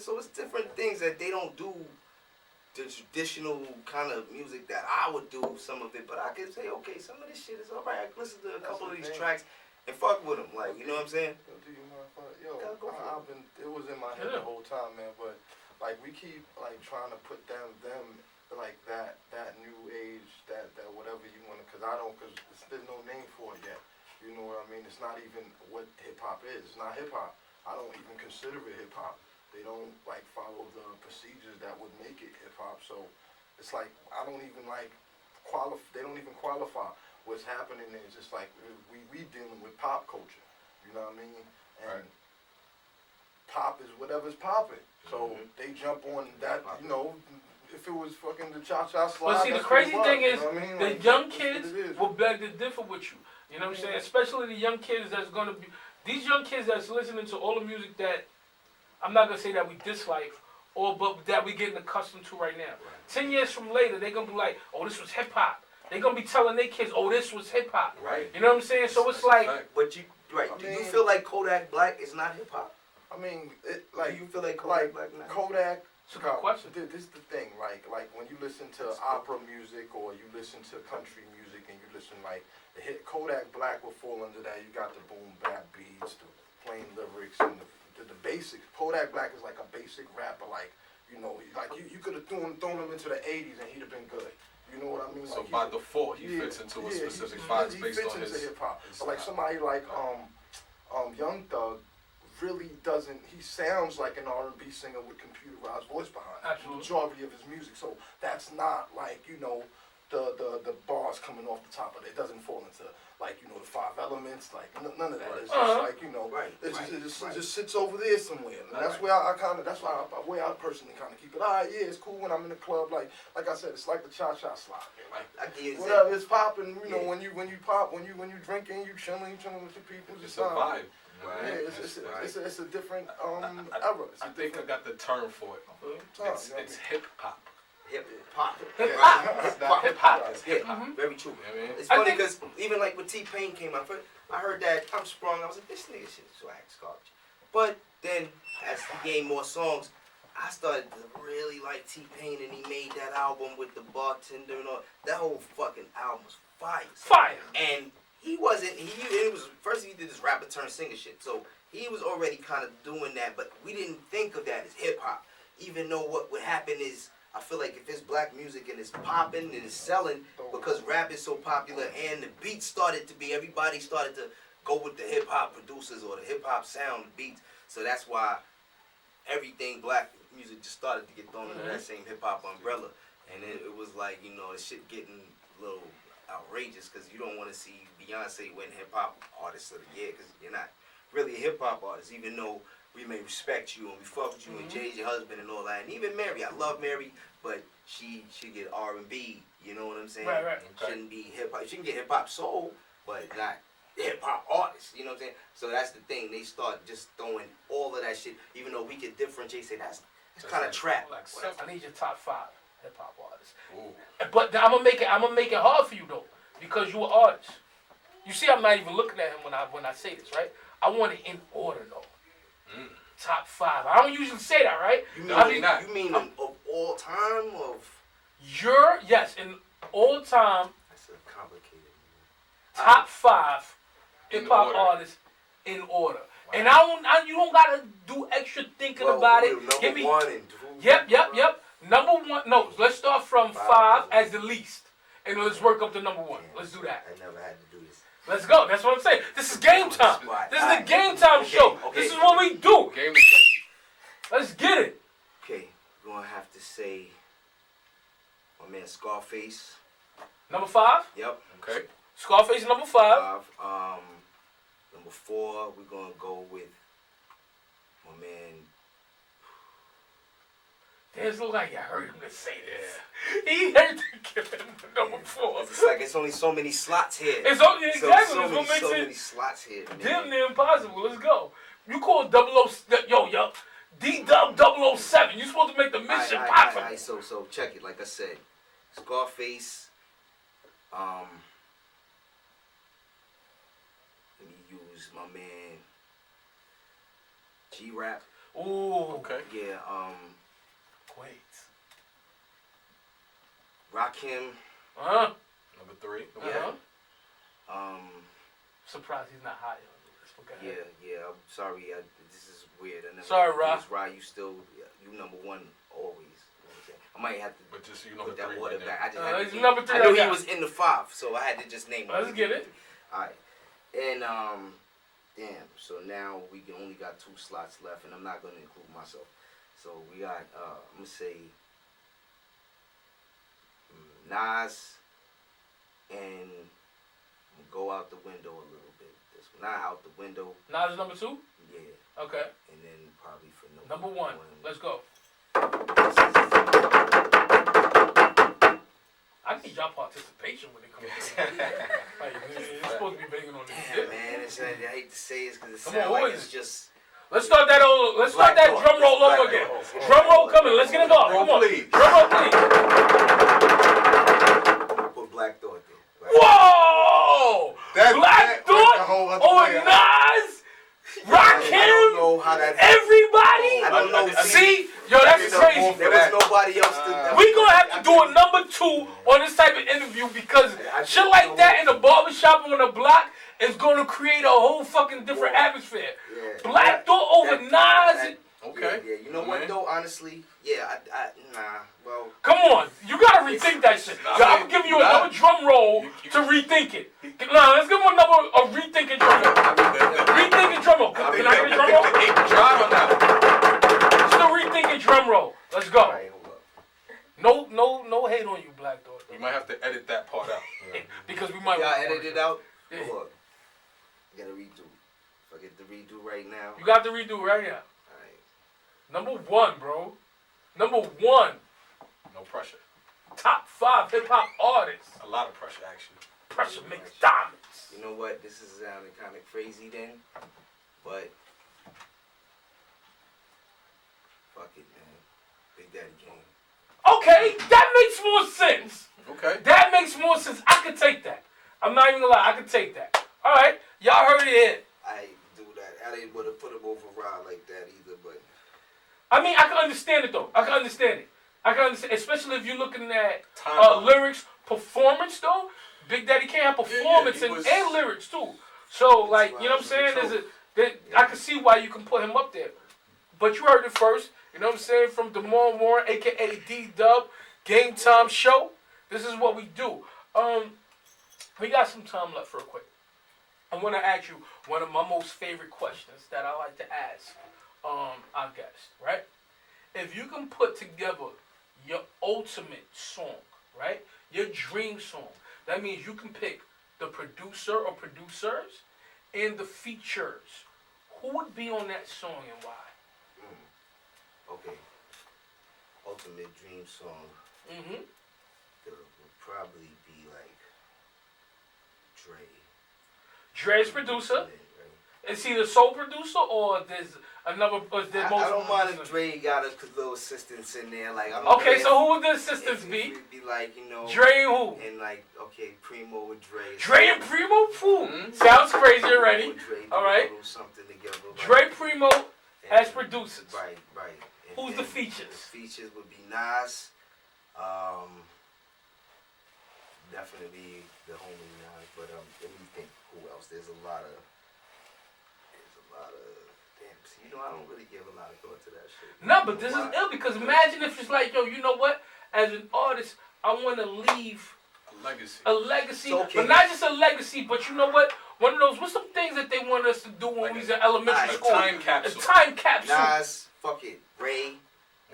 Speaker 4: So it's different things that they don't do. The traditional kind of music that I would do, some of it, but I can say, okay, some of this shit is alright. I can listen to a couple of these tracks and fuck with them, like, you know what I'm saying?
Speaker 6: It was in my head the whole time, man. But like we keep like trying to put them like that new age, that whatever you want to, cause there's no name for it yet. You know what I mean? It's not even what hip hop is. It's not hip hop. I don't even consider it hip hop. They don't like follow the procedures that would make it hip hop. So it's like I don't even like qualify. They don't even qualify. What's happening is just like we dealing with pop culture. You know what I mean? And pop is whatever's popping. So they jump on that, you know, if it was fucking the cha-cha slide.
Speaker 2: But see, the crazy thing is,
Speaker 6: you know what I mean?
Speaker 2: the
Speaker 6: like,
Speaker 2: young kids will beg to differ with you. You know what I'm saying? Especially the young kids that's going to be, these young kids that's listening to all the music that, I'm not going to say that we dislike, but that we're getting accustomed to right now. 10 years from later, they're going to be like, oh, this was hip-hop. They're going to be telling their kids, oh, this was hip-hop.
Speaker 4: Right.
Speaker 2: You know what I'm saying? So it's like...
Speaker 4: But do you feel like Kodak Black is not hip-hop?
Speaker 6: I mean,
Speaker 4: do you feel like Kodak Black now?
Speaker 6: Kodak...
Speaker 2: It's a good question.
Speaker 6: This is the thing, like when you listen to opera music or you listen to country music and you listen like the hit Kodak Black will fall under that. You got the boom bap beats, the plain lyrics, and the basics. Kodak Black is like a basic rapper, like you know, like you could have thrown him into the '80s and he'd have been good. You know what I mean?
Speaker 3: So
Speaker 6: like
Speaker 3: by default, he fits into a specific vibe based on his
Speaker 6: hip hop. Like somebody like Young Thug. Really doesn't. He sounds like an R&B singer with computerized voice behind it.
Speaker 2: Absolutely.
Speaker 6: The majority of his music. So that's not like the bars coming off the top of it. It doesn't fall into like the 5 elements. Like none of that. It's just like it just sits over there somewhere. And that's where I kind of. That's why I personally kind of keep it. It's cool when I'm in the club. Like I said, it's like the cha-cha slide. Like whatever it's popping. When you pop, when you drinking, you chilling with your people.
Speaker 3: It's a vibe.
Speaker 6: Right. Yeah, it's a different era.
Speaker 3: I think I got the term for it. It's hip hop.
Speaker 4: Hip hop.
Speaker 2: Hip hop.
Speaker 3: Hip hop is hip hop.
Speaker 4: Very true.
Speaker 3: You know what I mean?
Speaker 4: It's funny because even like when T-Pain came out, I heard that I'm Sprung. I was like, this nigga shit is swag garbage. But then as he gained more songs, I started to really like T-Pain, and he made that album with the bartender and all. That whole fucking album was fire.
Speaker 2: Fire.
Speaker 4: And it was first he did this rapper turn singer shit. So he was already kind of doing that, but we didn't think of that as hip hop. Even though what would happen is, I feel like if it's black music and it's popping and it's selling, because rap is so popular and the beats everybody started to go with the hip hop producers or the hip hop sound beats. So that's why everything black music just started to get thrown under that same hip hop umbrella. And it was like, this shit getting a little outrageous because you don't want to see Beyonce win hip hop artist of the year because you're not really a hip hop artist, even though we may respect you and we fuck with you and Jay's your husband and all that, and even Mary, I love Mary, but she get R&B, you know what I'm saying?
Speaker 2: Right.
Speaker 4: Shouldn't be hip hop. She can get hip hop soul, but not hip hop artist. You know what I'm saying? So that's the thing. They start just throwing all of that shit, even though we could differentiate. Say that's kind of trap.
Speaker 2: Like, I need your top 5 hip hop artists. Ooh. But I'm gonna make it hard for you though, because you're an artist. You see, I'm not even looking at him when I say this, right? I want it in order though. Top 5. I don't usually say that, right?
Speaker 4: You mean of all time
Speaker 2: Yes, in all time.
Speaker 4: That's a complicated.
Speaker 2: Top 5 hip hop artists in order. Wow. And you don't gotta do extra thinking about it.
Speaker 4: Number 1 and 2.
Speaker 2: Yep. Number 1. No, let's start from 5 as the least, and let's work up to number 1. Let's do that.
Speaker 4: I never had to do this.
Speaker 2: Let's go. That's what I'm saying. This is game time. This is the game time show.
Speaker 4: Okay.
Speaker 2: This is what we do. Let's get it.
Speaker 4: Okay, we're gonna have to say my man Scarface.
Speaker 2: Number 5.
Speaker 4: Yep.
Speaker 3: Okay.
Speaker 2: Scarface number 5.
Speaker 4: Number 4, we're gonna go with my man.
Speaker 2: There's look like I heard him say this. He heard number 4.
Speaker 4: It's like it's only so many slots here.
Speaker 2: It's only exactly
Speaker 4: so
Speaker 2: what makes
Speaker 4: so
Speaker 2: it
Speaker 4: many slots here. Man.
Speaker 2: damn near impossible. Let's go. You call 00 yo DDUB 007. You supposed to make the mission possible.
Speaker 4: Alright, so check it. Like I said, Scarface. Let me use my man G-Rap.
Speaker 2: Ooh.
Speaker 3: Okay.
Speaker 4: Yeah.
Speaker 2: Wait.
Speaker 4: Rakim.
Speaker 3: Number 3.
Speaker 4: Yeah.
Speaker 2: Surprised he's not higher on the list. Okay.
Speaker 4: Yeah. I'm sorry. This is weird. I never
Speaker 2: Sorry, Ra.
Speaker 4: Ra, you number 1 always. You know what I'm saying? I might have to
Speaker 3: But just you number
Speaker 4: put that
Speaker 3: 3
Speaker 4: order
Speaker 3: right
Speaker 4: back.
Speaker 3: there.
Speaker 4: I just had to
Speaker 2: he's number 3.
Speaker 4: I knew he was in the 5, so I had to just name him.
Speaker 2: Let's get it.
Speaker 4: Alright. And damn. So now we only got 2 slots left, and I'm not gonna include myself. So we got I'm gonna say Nas, and go out the window a little bit. This one, not out the window.
Speaker 2: Nas is number 2.
Speaker 4: Yeah.
Speaker 2: Okay.
Speaker 4: And then probably for
Speaker 2: Number 1. Let's go. I need y'all participation when it comes to that. Like, you're supposed to be banging on this shit.
Speaker 4: Man, I hate to say it because it
Speaker 2: Come on,
Speaker 4: sounds like
Speaker 2: is
Speaker 4: it's just.
Speaker 2: Let's start that drum roll over again. Drum roll coming. Let's get it off. Come on.
Speaker 3: Please.
Speaker 2: Drum roll, please.
Speaker 4: Put Black Thought there.
Speaker 2: Whoa! Black Thought over Nas, Rakim,
Speaker 4: I don't know how that.
Speaker 2: everybody.
Speaker 4: I don't know.
Speaker 2: See, yo, that's crazy.
Speaker 4: There was nobody else to.
Speaker 2: We gonna have to do a number 2 on this type of interview because shit like that in the barbershop on the block is gonna create a whole fucking different atmosphere.
Speaker 4: Yeah.
Speaker 2: Black Thought over Nas.
Speaker 3: Okay.
Speaker 4: Yeah, you know what though? Honestly, yeah, well.
Speaker 2: Come on, you gotta rethink that shit. Yo, I'm giving you another drum roll to rethink it. Nah, let's give him a rethinking drum roll. Rethinking drum roll. Can I get a drum roll?
Speaker 3: Drive on that.
Speaker 2: Just a rethinking drum roll. Let's go.
Speaker 4: Alright, hold up.
Speaker 2: No hate on you, Black Thought.
Speaker 3: We might have to edit that part out.
Speaker 2: Because we might.
Speaker 4: Y'all edit it out?
Speaker 2: Yeah.
Speaker 4: Hold up. I gotta redo. If I get the redo right now.
Speaker 2: You got to redo right now.
Speaker 4: Alright.
Speaker 2: Number 1, bro. Number 1.
Speaker 3: No pressure.
Speaker 2: Top 5 hip hop artists.
Speaker 3: A lot of pressure, actually.
Speaker 2: Pressure makes diamonds.
Speaker 4: You know what? This is sounding kind of crazy then, but fuck it, man. Big Daddy Kane.
Speaker 2: Okay, that makes more sense.
Speaker 3: Okay.
Speaker 2: That makes more sense. I could take that. I'm not even gonna lie. I could take that. All right, y'all heard it here.
Speaker 4: I do that. I didn't want to put him over Rod like that either, but
Speaker 2: I mean, I can understand it though. I can understand it. I can understand, especially if you're looking at lyrics, performance though. Big Daddy Kane have performance and lyrics too. So like, you know what I'm saying? I can see why you can put him up there. But you heard it first. You know what I'm saying? From Demorne Warren, aka D-Dub, Game Time Show. This is what we do. We got some time left real quick. I want to ask you one of my most favorite questions that I like to ask our guests, right? If you can put together your ultimate song, right? Your dream song. That means you can pick the producer or producers and the features. who would be on that song and why?
Speaker 4: Okay. Ultimate dream song.
Speaker 2: Mm-hmm.
Speaker 4: It would probably be like Dre.
Speaker 2: Dre's producer.
Speaker 4: Right?
Speaker 2: Is he the sole producer or there's another? Or is there
Speaker 4: I
Speaker 2: multiple
Speaker 4: don't mind if
Speaker 2: producers?
Speaker 4: Dre got a little assistants in there. Like, I'm
Speaker 2: Okay, so who would the assistants
Speaker 4: if
Speaker 2: be?
Speaker 4: it'd be like, you know,
Speaker 2: Dre and who?
Speaker 4: and like, okay, Primo with Dre.
Speaker 2: Dre and Primo? Fool. Sounds crazy already.
Speaker 4: With Dre,
Speaker 2: All
Speaker 4: do a
Speaker 2: right.
Speaker 4: little something together.
Speaker 2: Dre Primo as producers.
Speaker 4: Right. And
Speaker 2: Who's the
Speaker 4: then
Speaker 2: features?
Speaker 4: The features would be Nas, definitely the homie Nas, but let me think who else. There's a lot of damn. See, you know, I don't really give a lot of thought to that shit.
Speaker 2: No, but this is ill because imagine if it's like, yo, you know what? As an artist, I want to leave
Speaker 3: A legacy.
Speaker 4: Okay.
Speaker 2: but not just a legacy, but you know what? One of those, what's some things that they want us to do when we was in elementary
Speaker 3: a
Speaker 2: school?
Speaker 3: time capsule.
Speaker 2: A time capsule.
Speaker 4: Nas, fuck it, Ray.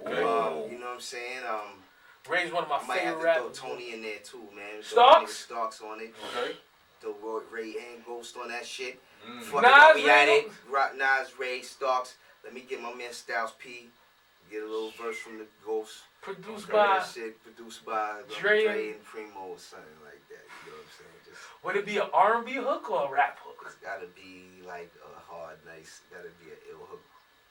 Speaker 3: Okay.
Speaker 4: You know what I'm saying?
Speaker 2: Ray's one of my
Speaker 4: I might have
Speaker 2: favorite
Speaker 4: to throw
Speaker 2: rappers.
Speaker 4: Tony in there too, man.
Speaker 2: Starks?
Speaker 4: Starks on it.
Speaker 3: Okay.
Speaker 4: Throw Ray and Ghost on that shit.
Speaker 3: Mm.
Speaker 4: Fuck
Speaker 2: Nas,
Speaker 4: it, we at
Speaker 2: Ray,
Speaker 4: it. Rock Nas, Ray, Starks. Let me get my man Styles P. Get a little verse from the Ghost.
Speaker 2: Produced
Speaker 4: Okay,
Speaker 2: by,
Speaker 4: that shit produced by
Speaker 2: Dre
Speaker 4: and Primo or something like that. You know what I'm saying? Just
Speaker 2: would it be an R&B hook or a rap hook?
Speaker 4: it's gotta be like a hard, nice. Gotta be an ill hook.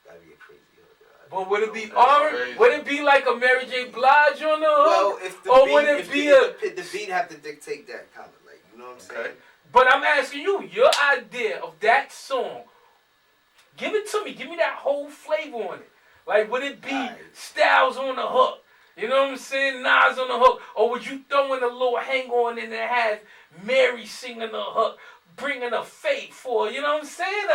Speaker 4: Gotta be a crazy hook.
Speaker 2: But would it be
Speaker 3: That's
Speaker 2: R?
Speaker 3: crazy.
Speaker 2: Would it be like a Mary J. Blige on the hook?
Speaker 4: Well, if the
Speaker 2: Or
Speaker 4: beat,
Speaker 2: would it
Speaker 4: if
Speaker 2: be
Speaker 4: the beat have to dictate that kind of like, you know what I'm saying?
Speaker 3: Okay.
Speaker 2: But I'm asking you, your idea of that song. Give it to me. Give me that whole flavor on it. Like, would it be
Speaker 4: Alright.
Speaker 2: Styles on the hook? You know what I'm saying? Nas on the hook? Or would you throw in a little hang on in that has Mary singing the hook, bringing a faith for, you know what I'm saying?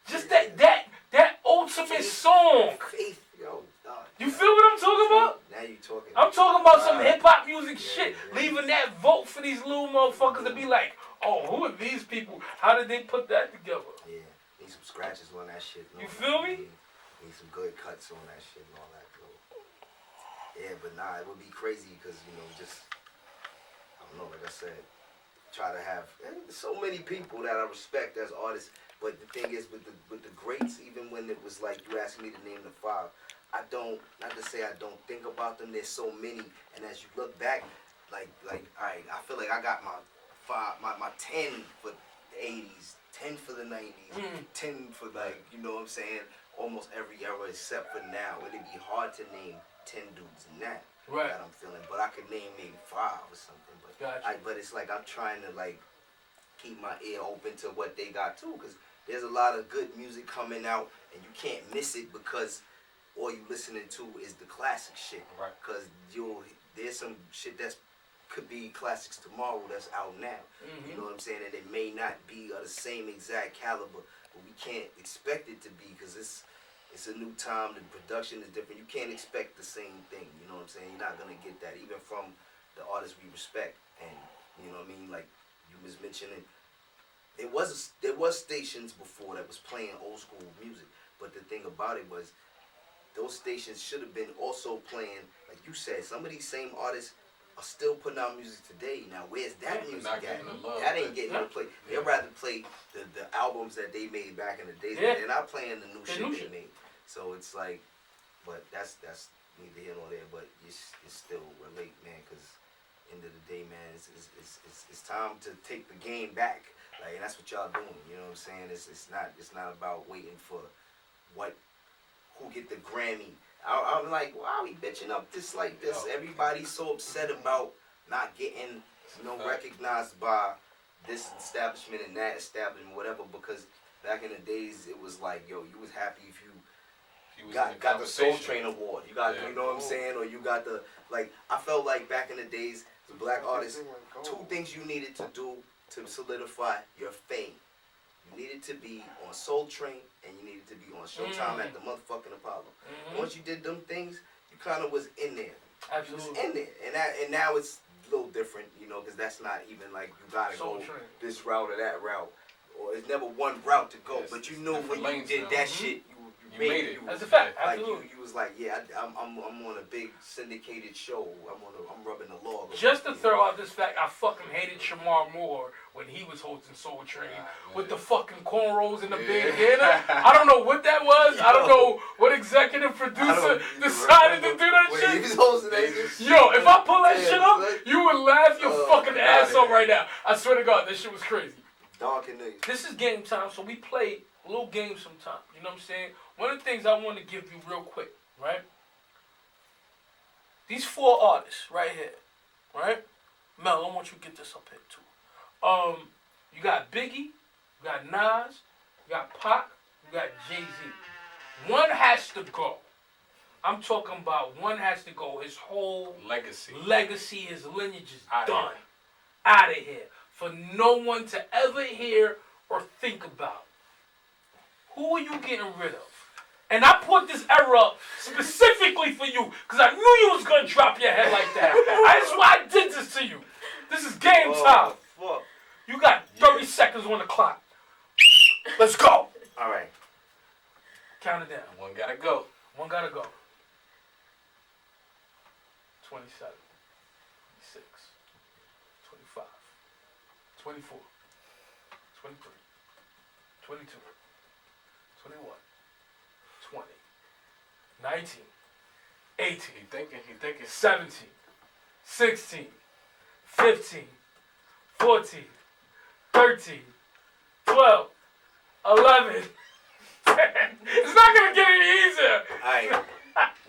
Speaker 2: Just that ultimate song.
Speaker 4: Faith, yo, dog.
Speaker 2: You feel what I'm talking about?
Speaker 4: Now you talking.
Speaker 2: I'm talking about some
Speaker 4: Alright.
Speaker 2: hip-hop music
Speaker 4: Yeah,
Speaker 2: shit.
Speaker 4: yeah.
Speaker 2: Leaving that vote for these little motherfuckers to be like, oh, who are these people? How did they put that together?
Speaker 4: Yeah, need some scratches on that shit.
Speaker 2: You feel me?
Speaker 4: Need some good cuts on that shit and all that, bro. Yeah, but nah, it would be crazy because, you know, just, I don't know, like I said, try to have, there's so many people that I respect as artists, but the thing is, with the greats, even when it was like, you asked me to name the 5, I don't, not to say I don't think about them, there's so many, and as you look back, like, alright, I feel like I got my 10 for the 80s, 10 for the 90s, 10 for like, you know what I'm saying, almost every era except for now. It'd be hard to name 10 dudes in that I'm feeling, but I could name maybe 5 or something. But
Speaker 2: Gotcha.
Speaker 4: but it's like I'm trying to like keep my ear open to what they got too, because there's a lot of good music coming out, and you can't miss it because all you listening to is the classic shit.
Speaker 3: Right.
Speaker 4: Because there's some shit that's could be classics tomorrow that's out now. You know what I'm saying? And it may not be of the same exact caliber, but we can't expect it to be because it's a new time. The production is different. You can't expect the same thing. You know what I'm saying? You're not gonna get that even from the artists we respect. And you know what I mean? Like you was mentioning, there was stations before that was playing old school music, but the thing about it was those stations should have been also playing, like you said, some of these same artists are still putting out music today. Now, where's that music
Speaker 3: Not
Speaker 4: at?
Speaker 3: getting the love,
Speaker 4: That ain't
Speaker 3: but-
Speaker 4: getting no play. They'd rather play the albums that they made back in the days.
Speaker 2: Yeah.
Speaker 4: But they're not playing the new
Speaker 2: The
Speaker 4: shit
Speaker 2: new
Speaker 4: they
Speaker 2: shit.
Speaker 4: made. So it's like, but that's neither here nor there. But it's still relate, man. Because end of the day, man, it's time to take the game back. Like, and that's what y'all doing. You know what I'm saying? It's not about waiting for who get the Grammy. I'm like, why are we bitching up this like this? Everybody's so upset about not getting, recognized by this establishment and that establishment, whatever, because back in the days, it was like, yo, you was happy if you got the Soul Train Award. You got, you know what I'm saying? Or you got the, like, I felt like back in the days, the black artists, 2 things you needed to do to solidify your fame. You needed to be on Soul Train, and you needed to be on Showtime at the motherfucking Apollo. Once you did them things, you kind of was in there.
Speaker 2: Absolutely.
Speaker 4: You was in there, and now it's a little different, you know, because that's not even like you gotta
Speaker 2: Soul
Speaker 4: go
Speaker 2: Train.
Speaker 4: this route or that route, or it's never one route to go.
Speaker 3: Yes,
Speaker 4: but you
Speaker 3: it's
Speaker 4: knew
Speaker 3: different
Speaker 4: when you
Speaker 3: lanes
Speaker 4: did
Speaker 3: now.
Speaker 4: that shit, you
Speaker 3: You made it.
Speaker 2: That's a fact.
Speaker 4: Like
Speaker 2: Absolutely.
Speaker 4: you was like, yeah, I'm on a big syndicated show. I'm rubbing the log.
Speaker 2: Just to throw out this fact, I fucking hated Shamar Moore when he was hosting Soul Train with the fucking cornrows and the bandana. I don't know what that was. I don't know what executive producer decided to do that shit.
Speaker 4: He was hosting that shit.
Speaker 2: Yo, if I pull that shit up, you would laugh your fucking ass off right now. I swear to God, this shit was crazy.
Speaker 4: Dark in the.
Speaker 2: This is game time, so we play a little game sometime. You know what I'm saying? One of the things I want to give you real quick, right? These 4 artists right here, right? Mel, I want you to get this up here too. You got Biggie, you got Nas, you got Pac, you got Jay-Z. One has to go. I'm talking about one has to go. His whole legacy, his lineage is done. Out of here. For no one to ever hear or think about. Who are you getting rid of? And I put this era up specifically for you, because I knew you was going to drop your head like that. That's why I did this to you. This is game time.
Speaker 4: Fuck.
Speaker 2: You got 30 seconds on the clock. Let's go.
Speaker 4: All right.
Speaker 2: Count it down.
Speaker 3: One gotta go.
Speaker 2: One gotta go. 27, 26, 25, 24, 23, 22, 21, 20, 19, 18,
Speaker 3: He thinking.
Speaker 2: 17, 16, 15, 14, 13, 12, 11, 10. It's not gonna get any easier.
Speaker 4: All right.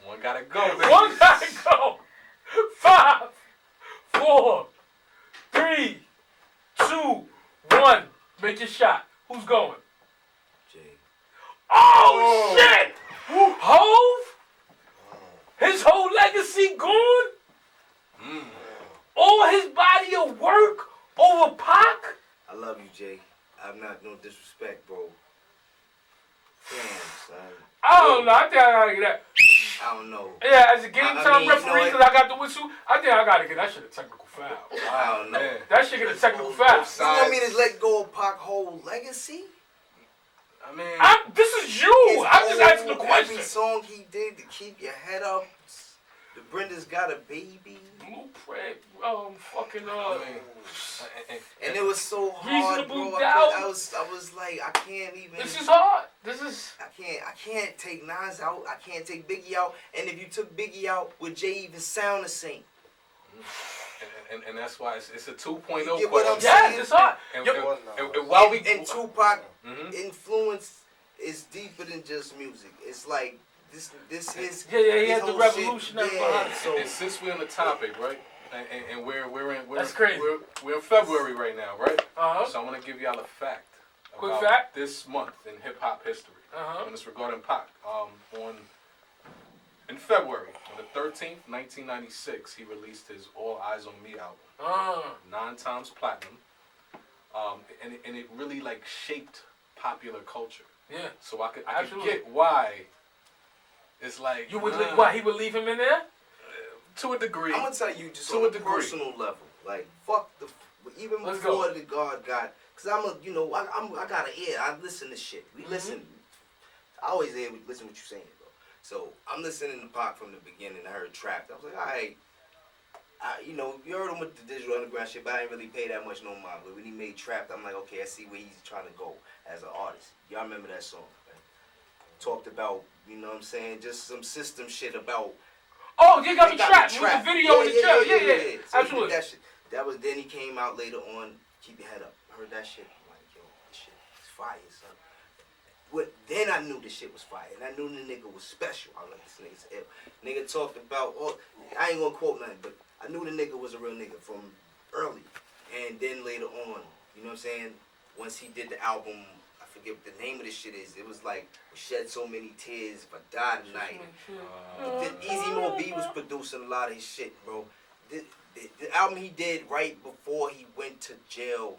Speaker 3: One gotta go, baby.
Speaker 2: One gotta go. 5, 4, 3, 2, 1. Make your shot. Who's going?
Speaker 4: Jay.
Speaker 2: Oh, shit! Hove? His whole legacy gone? All his body of work over Pac?
Speaker 4: I love you, Jay. I'm not no disrespect, bro. Damn, son.
Speaker 2: I don't know. I think I gotta get that.
Speaker 4: I don't know.
Speaker 2: Yeah, as a game
Speaker 4: I
Speaker 2: time
Speaker 4: mean,
Speaker 2: referee, because I got the whistle, I think I gotta get that shit a technical foul.
Speaker 4: I don't know.
Speaker 3: Man.
Speaker 2: That shit get a technical foul.
Speaker 4: You want me to let go of Pac's whole legacy?
Speaker 3: I mean,
Speaker 2: This is you. I'm just asking the question.
Speaker 4: Every song he did to keep your head up. The Brenda's Got a Baby.
Speaker 2: Blueprint, fucking,
Speaker 4: And it was so hard,
Speaker 2: Reasonable
Speaker 4: bro.
Speaker 2: Doubt.
Speaker 4: I was like, I can't even.
Speaker 2: This is hard. This is.
Speaker 4: I can't take Nas out. I can't take Biggie out. And if you took Biggie out, would Jay even sound the same?
Speaker 3: and that's why it's a 2.0
Speaker 4: You get what I'm
Speaker 3: question.
Speaker 4: saying?
Speaker 2: Yes, it's hard.
Speaker 3: And while we
Speaker 4: and Tupac influence is deeper than just music. It's like this his
Speaker 2: Yeah, he
Speaker 4: his
Speaker 2: had the
Speaker 4: whole
Speaker 2: revolutionary
Speaker 4: shit.
Speaker 2: behind
Speaker 4: Yeah,
Speaker 2: it.
Speaker 4: so
Speaker 3: and since we're on the topic, right? And we're
Speaker 2: That's crazy.
Speaker 3: We're in February right now, right?
Speaker 2: Uh-huh.
Speaker 3: So I want to give y'all a fact.
Speaker 2: Quick
Speaker 3: about
Speaker 2: fact?
Speaker 3: this month in hip hop history.
Speaker 2: Uh-huh.
Speaker 3: And it's regarding Pac. In February, on the 13th, 1996, he released his All Eyes on Me album. 9 times platinum. And it really like shaped popular culture.
Speaker 2: Yeah.
Speaker 3: So I could
Speaker 2: Absolutely.
Speaker 3: get why it's like
Speaker 2: You would why he would leave him in there?
Speaker 3: to a degree.
Speaker 4: I'm gonna tell you just
Speaker 3: To
Speaker 4: on
Speaker 3: a
Speaker 4: a
Speaker 3: degree.
Speaker 4: personal level, like fuck the even
Speaker 2: Let's
Speaker 4: before
Speaker 2: go.
Speaker 4: the God got, cause I'm a I got an ear. I listen to shit. We listen. I always listen what you're saying, bro. So I'm listening to Pac from the beginning. I heard Trapped. I was like, all right. You heard him with the Digital Underground shit, but I didn't really pay that much no mind. But when he made Trapped, I'm like, okay, I see where he's trying to go as an artist. Y'all remember that song? Man? Talked about, you know what I'm saying, just some system shit about.
Speaker 2: Oh, you got me
Speaker 4: They
Speaker 2: trapped with the video in the jail. Yeah.
Speaker 4: So he
Speaker 2: Absolutely.
Speaker 4: did that shit. Then he came out later on, Keep Your Head Up. I heard that shit. I'm like, yo, this shit is fire, son. Then I knew this shit was fire, and I knew the nigga was special. I was like, this nigga's ill. Nigga talked about, I ain't gonna quote nothing, but I knew the nigga was a real nigga from early. And then later on, you know what I'm saying? Once he did the album, I forget what the name of this shit is. It was like, Shed So Many Tears If I Die Tonight. Easy Mo B was producing a lot of his shit, bro. The album he did right before he went to jail.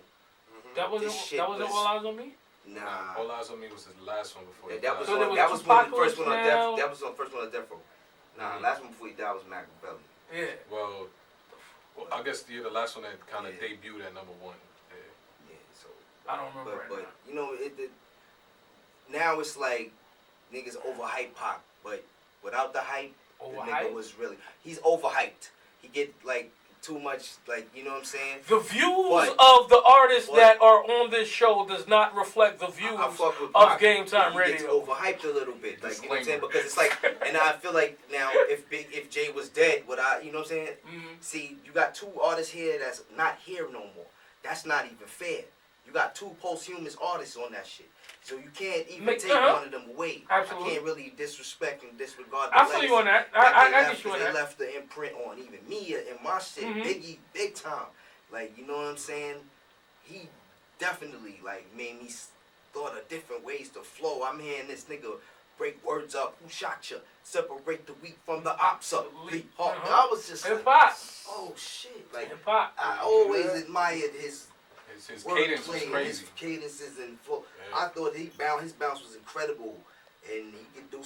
Speaker 2: That wasn't All Eyes on Me?
Speaker 4: Nah.
Speaker 3: All Eyes on Me was his last one before he
Speaker 4: That
Speaker 3: died.
Speaker 4: was
Speaker 2: So there
Speaker 4: one.
Speaker 2: was
Speaker 4: That was one of the
Speaker 2: Tupac
Speaker 4: first one on
Speaker 2: now.
Speaker 4: Death. That was the first one on Death Row. Nah, last one before he died was Machiavelli.
Speaker 2: Yeah.
Speaker 3: Well, I guess the last one that kind of debuted at number 1.
Speaker 4: Yeah. So
Speaker 2: I don't remember
Speaker 4: but now it's like niggas overhype Pac, but without the hype, the
Speaker 2: Overhyped?
Speaker 4: nigga was really, he's overhyped. He get like too much, like, you know what I'm saying?
Speaker 2: The views
Speaker 4: But-
Speaker 2: of the artists
Speaker 4: but-
Speaker 2: that are on this show does not reflect the views
Speaker 4: I fuck with
Speaker 2: of
Speaker 4: Pac.
Speaker 2: Game Time
Speaker 4: He gets
Speaker 2: Radio.
Speaker 4: overhyped a little bit, like, you know what I'm saying?
Speaker 3: Disclaimer.
Speaker 4: Because it's like, and I feel like now if Jay was dead, would I, you know what I'm saying?
Speaker 2: Mhm.
Speaker 4: See, you got two artists here that's not here no more. That's not even fair. You got two posthumous artists on that shit. So you can't even take one of them away.
Speaker 2: Absolutely.
Speaker 4: I can't really disrespect and disregard the
Speaker 2: I feel you on that. I get you on
Speaker 4: they
Speaker 2: that.
Speaker 4: left the imprint on even me and my shit.
Speaker 2: Mhm.
Speaker 4: Biggie, big time. Like, you know what I'm saying? He definitely, like, made me thought of different ways to flow. I'm hearing this nigga break words up. Who shot you? Separate the wheat from the ops up. Hip hop. I was just
Speaker 2: Hip
Speaker 4: like,
Speaker 2: hop.
Speaker 4: oh shit. Like,
Speaker 2: Hip hop.
Speaker 4: I always admired his
Speaker 3: His cadence was
Speaker 4: wordplay,
Speaker 3: crazy.
Speaker 4: his cadences and flow.
Speaker 3: Yeah.
Speaker 4: I thought his bounce was incredible, and he could do.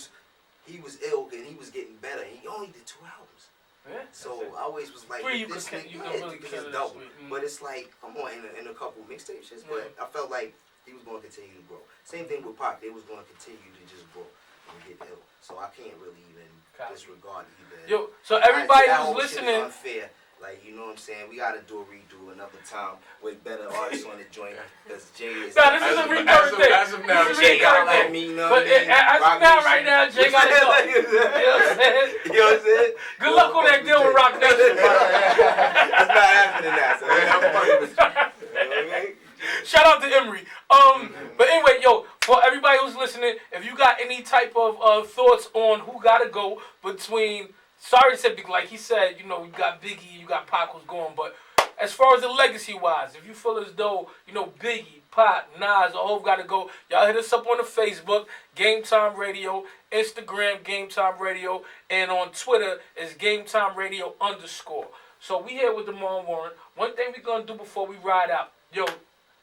Speaker 4: He was ill and he was getting better. He only did 2 albums,
Speaker 2: Yeah,
Speaker 4: so
Speaker 2: that's it.
Speaker 4: I always was like,
Speaker 2: Three you
Speaker 4: this
Speaker 2: could-
Speaker 4: nigga,
Speaker 2: you could
Speaker 4: yeah,
Speaker 2: really
Speaker 4: because
Speaker 2: kill
Speaker 4: it's
Speaker 2: it
Speaker 4: dope.
Speaker 2: this week.
Speaker 4: But it's like, come on, in a couple mixtape shits. But I felt like he was going to continue to grow. Same thing with Pac. They was going to continue to just grow and get ill. So I can't really even
Speaker 2: Copy.
Speaker 4: disregard either.
Speaker 2: Yo, so everybody
Speaker 4: That
Speaker 2: who's
Speaker 4: whole shit is
Speaker 2: listening,
Speaker 4: unfair. Like, you know what I'm saying? We gotta do a redo another time with better artists on the joint. Because Jay is.
Speaker 2: nah, this is a rebirth thing.
Speaker 3: as of now,
Speaker 2: This is a
Speaker 3: Jay
Speaker 4: Jay gotta
Speaker 2: rebirth
Speaker 4: let
Speaker 2: thing.
Speaker 4: me know.
Speaker 2: But as of now, right now, Jay gotta go. You know what I'm saying?
Speaker 4: You know what I'm saying?
Speaker 2: Good luck on that deal with Rock Nation.
Speaker 4: It's not happening now. So I'm fucking with you. You know what I mean?
Speaker 2: Shout out to Emery. But anyway, yo, for everybody who's listening, if you got any type of thoughts on who gotta go between, sorry to say, like he said, you know, you got Biggie, you got Pac who's going, but as far as the legacy wise, if you feel as though, you know, Biggie, Pac, Nas, or Hov gotta go, y'all hit us up on the Facebook, Game Time Radio, Instagram, Game Time Radio, and on Twitter is Game Time Radio _. So we here with Demorne Warren. One thing we gonna do before we ride out, yo,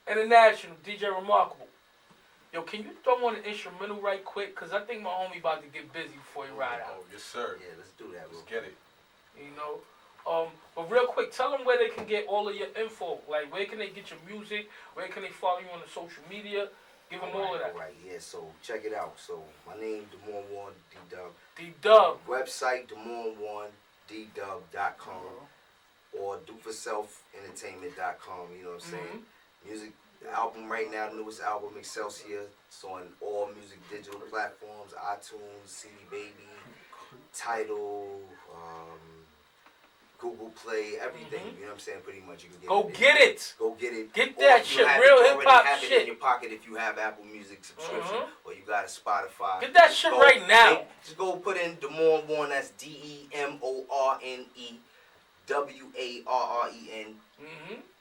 Speaker 2: International, DJ Remarkable. Yo, can you throw on an instrumental right quick? Because I think my homie about to get busy before he ride out.
Speaker 3: Oh, yes, sir.
Speaker 4: Yeah, let's do that.
Speaker 3: Let's get it.
Speaker 2: You know? But real quick, tell them where they can get all of your info. Like, where can they get your music? Where can they follow you on the social media? Give them all of that.
Speaker 4: All right, yeah, so check it out. So my name, Demorne Warren, D-Dub.
Speaker 2: D-Dub.
Speaker 4: Website, DemorneWarrenDDub.com or DoForSelfEntertainment.com, you know what I'm saying? Music, the album right now, the newest album, Excelsior. It's on all music digital platforms, iTunes, CD Baby, Tidal, Google Play, everything. You know what I'm saying? Pretty much you can get
Speaker 2: Go
Speaker 4: it.
Speaker 2: get it.
Speaker 4: Go get it.
Speaker 2: Get
Speaker 4: Or
Speaker 2: that
Speaker 4: if you
Speaker 2: shit,
Speaker 4: have
Speaker 2: real
Speaker 4: it, you
Speaker 2: hip-hop
Speaker 4: already have it
Speaker 2: shit.
Speaker 4: in your pocket if you have Apple Music subscription or you got a Spotify.
Speaker 2: Get that shit right now.
Speaker 4: Just go put in Demorne Warren. That's DEMORNEWARREN.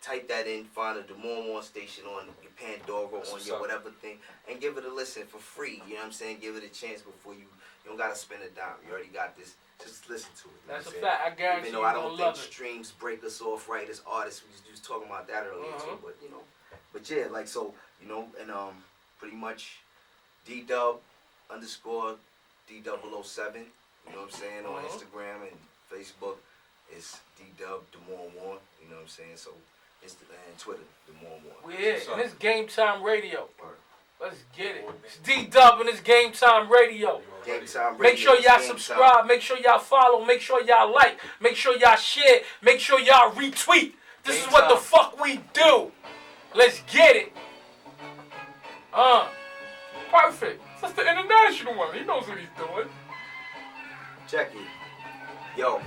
Speaker 4: Type that in. Find a Demorne Warren station on your Pandora, on your whatever thing, and give it a listen for free. You know what I'm saying? Give it a chance before you don't gotta spend a dime. You already got this. Just listen to it. You know
Speaker 2: That's a
Speaker 4: what I'm saying?
Speaker 2: fact. I guarantee
Speaker 4: Even
Speaker 2: you
Speaker 4: though I
Speaker 2: gonna
Speaker 4: don't
Speaker 2: love
Speaker 4: think
Speaker 2: it.
Speaker 4: streams break us off right as artists, we was talking about that earlier too. But you know, but yeah, like so, you know, and pretty much D-Dub _ D007. You know what I'm saying? On Instagram and Facebook, it's D-Dub Demorne Warren. You know what I'm saying? So and Twitter, Demorne Warren.
Speaker 2: We here. And it's Game Time Radio.
Speaker 4: Word.
Speaker 2: Let's get it. It's D-Dub and it's Game Time Radio.
Speaker 4: Game Time Radio.
Speaker 2: Make sure y'all
Speaker 4: Game
Speaker 2: subscribe.
Speaker 4: Time.
Speaker 2: Make sure y'all follow. Make sure y'all like. Make sure y'all share. Make sure y'all retweet. This
Speaker 3: Game
Speaker 2: is what the
Speaker 3: time.
Speaker 2: fuck we do. Let's get it. Perfect. That's the international one. He knows what he's doing.
Speaker 4: Check it. Yo,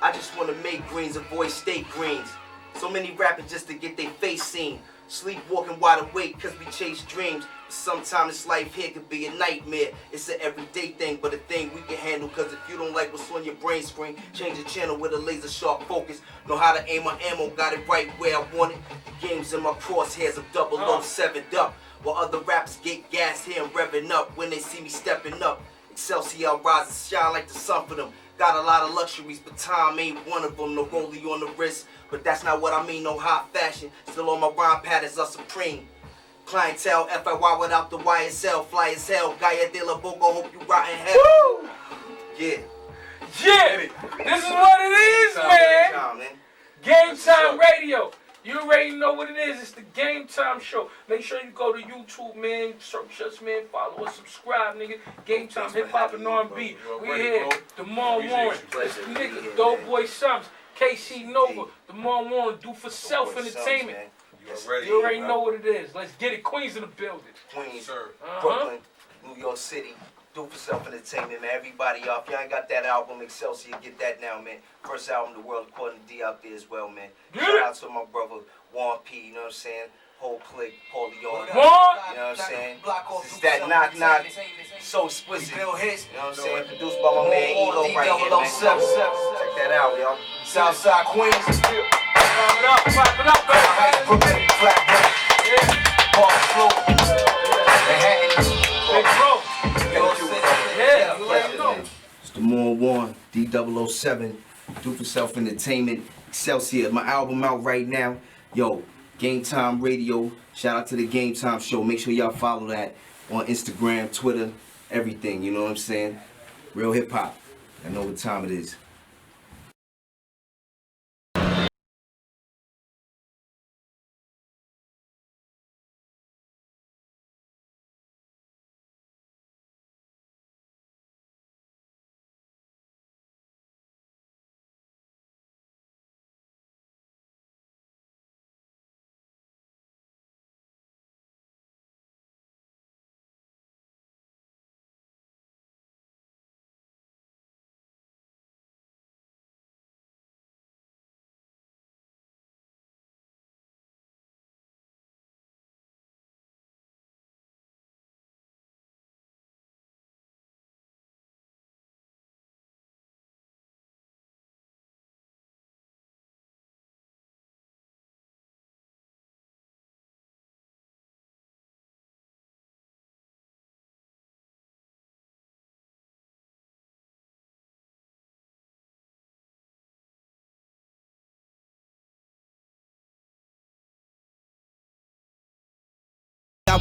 Speaker 4: I just want to make greens, avoid state greens. So many rapping just to get their face seen. Sleepwalking wide awake cause we chase dreams. But sometimes this life here could be a nightmare. It's an everyday thing, but a thing we can handle. Cause if you don't like what's on your brain screen, change the channel with a laser sharp focus. Know how to aim my ammo, got it right where I want it. The game's in my crosshairs, I'm 007'd up. While other rappers get gassed here and revving up when they see me stepping up. Excelsior rise and shine like the sun for them. Got a lot of luxuries, but time ain't one of them. No rollie on the wrist, but that's not what I mean. No hot fashion, still on my rhyme patterns are supreme. Clientele, FIY without the YSL, fly as hell. Gaia de la Boca, hope you rotten hell.
Speaker 2: Woo!
Speaker 4: Yeah.
Speaker 2: Yeah. This is what it is, man.
Speaker 4: Time, man.
Speaker 2: Game Time Radio. You already know what it is. It's the Game Time Show. Make sure you go to YouTube, man. Search us, man. Follow us, subscribe, nigga. Game Time Hip Hop and R&B. We here. Demorne Warren. Nigga, Doughboy Sums. KC Nova. Demorne Warren. Do for self entertainment. You already know what it is. Let's get it. Queens in the building.
Speaker 4: Queens, Brooklyn, New York City. Do for self entertainment, man. Everybody up. If y'all ain't got that album, Excelsior, get that now, man. First album, The World According to D out there as well, man. Shout out to my brother Warren P. You know what I'm saying? Whole clique, Paulie Yard. You know what I'm saying? It's that knock knock, so explicit. You know what I'm saying? Produced by my man Elo right here, man. Check that out, y'all. Southside Queens.
Speaker 2: Clap it up, baby.
Speaker 4: Brooklyn, Flatbush, Park Slope, Manhattan,
Speaker 2: Big bro. Yeah, you already know.
Speaker 4: It's Demorne Warren, D007, Do for Self Entertainment, Excelsior. My album out right now. Yo, Game Time Radio. Shout out to the Game Time Show. Make sure y'all follow that on Instagram, Twitter, everything. You know what I'm saying? Real hip hop. I know what time it is.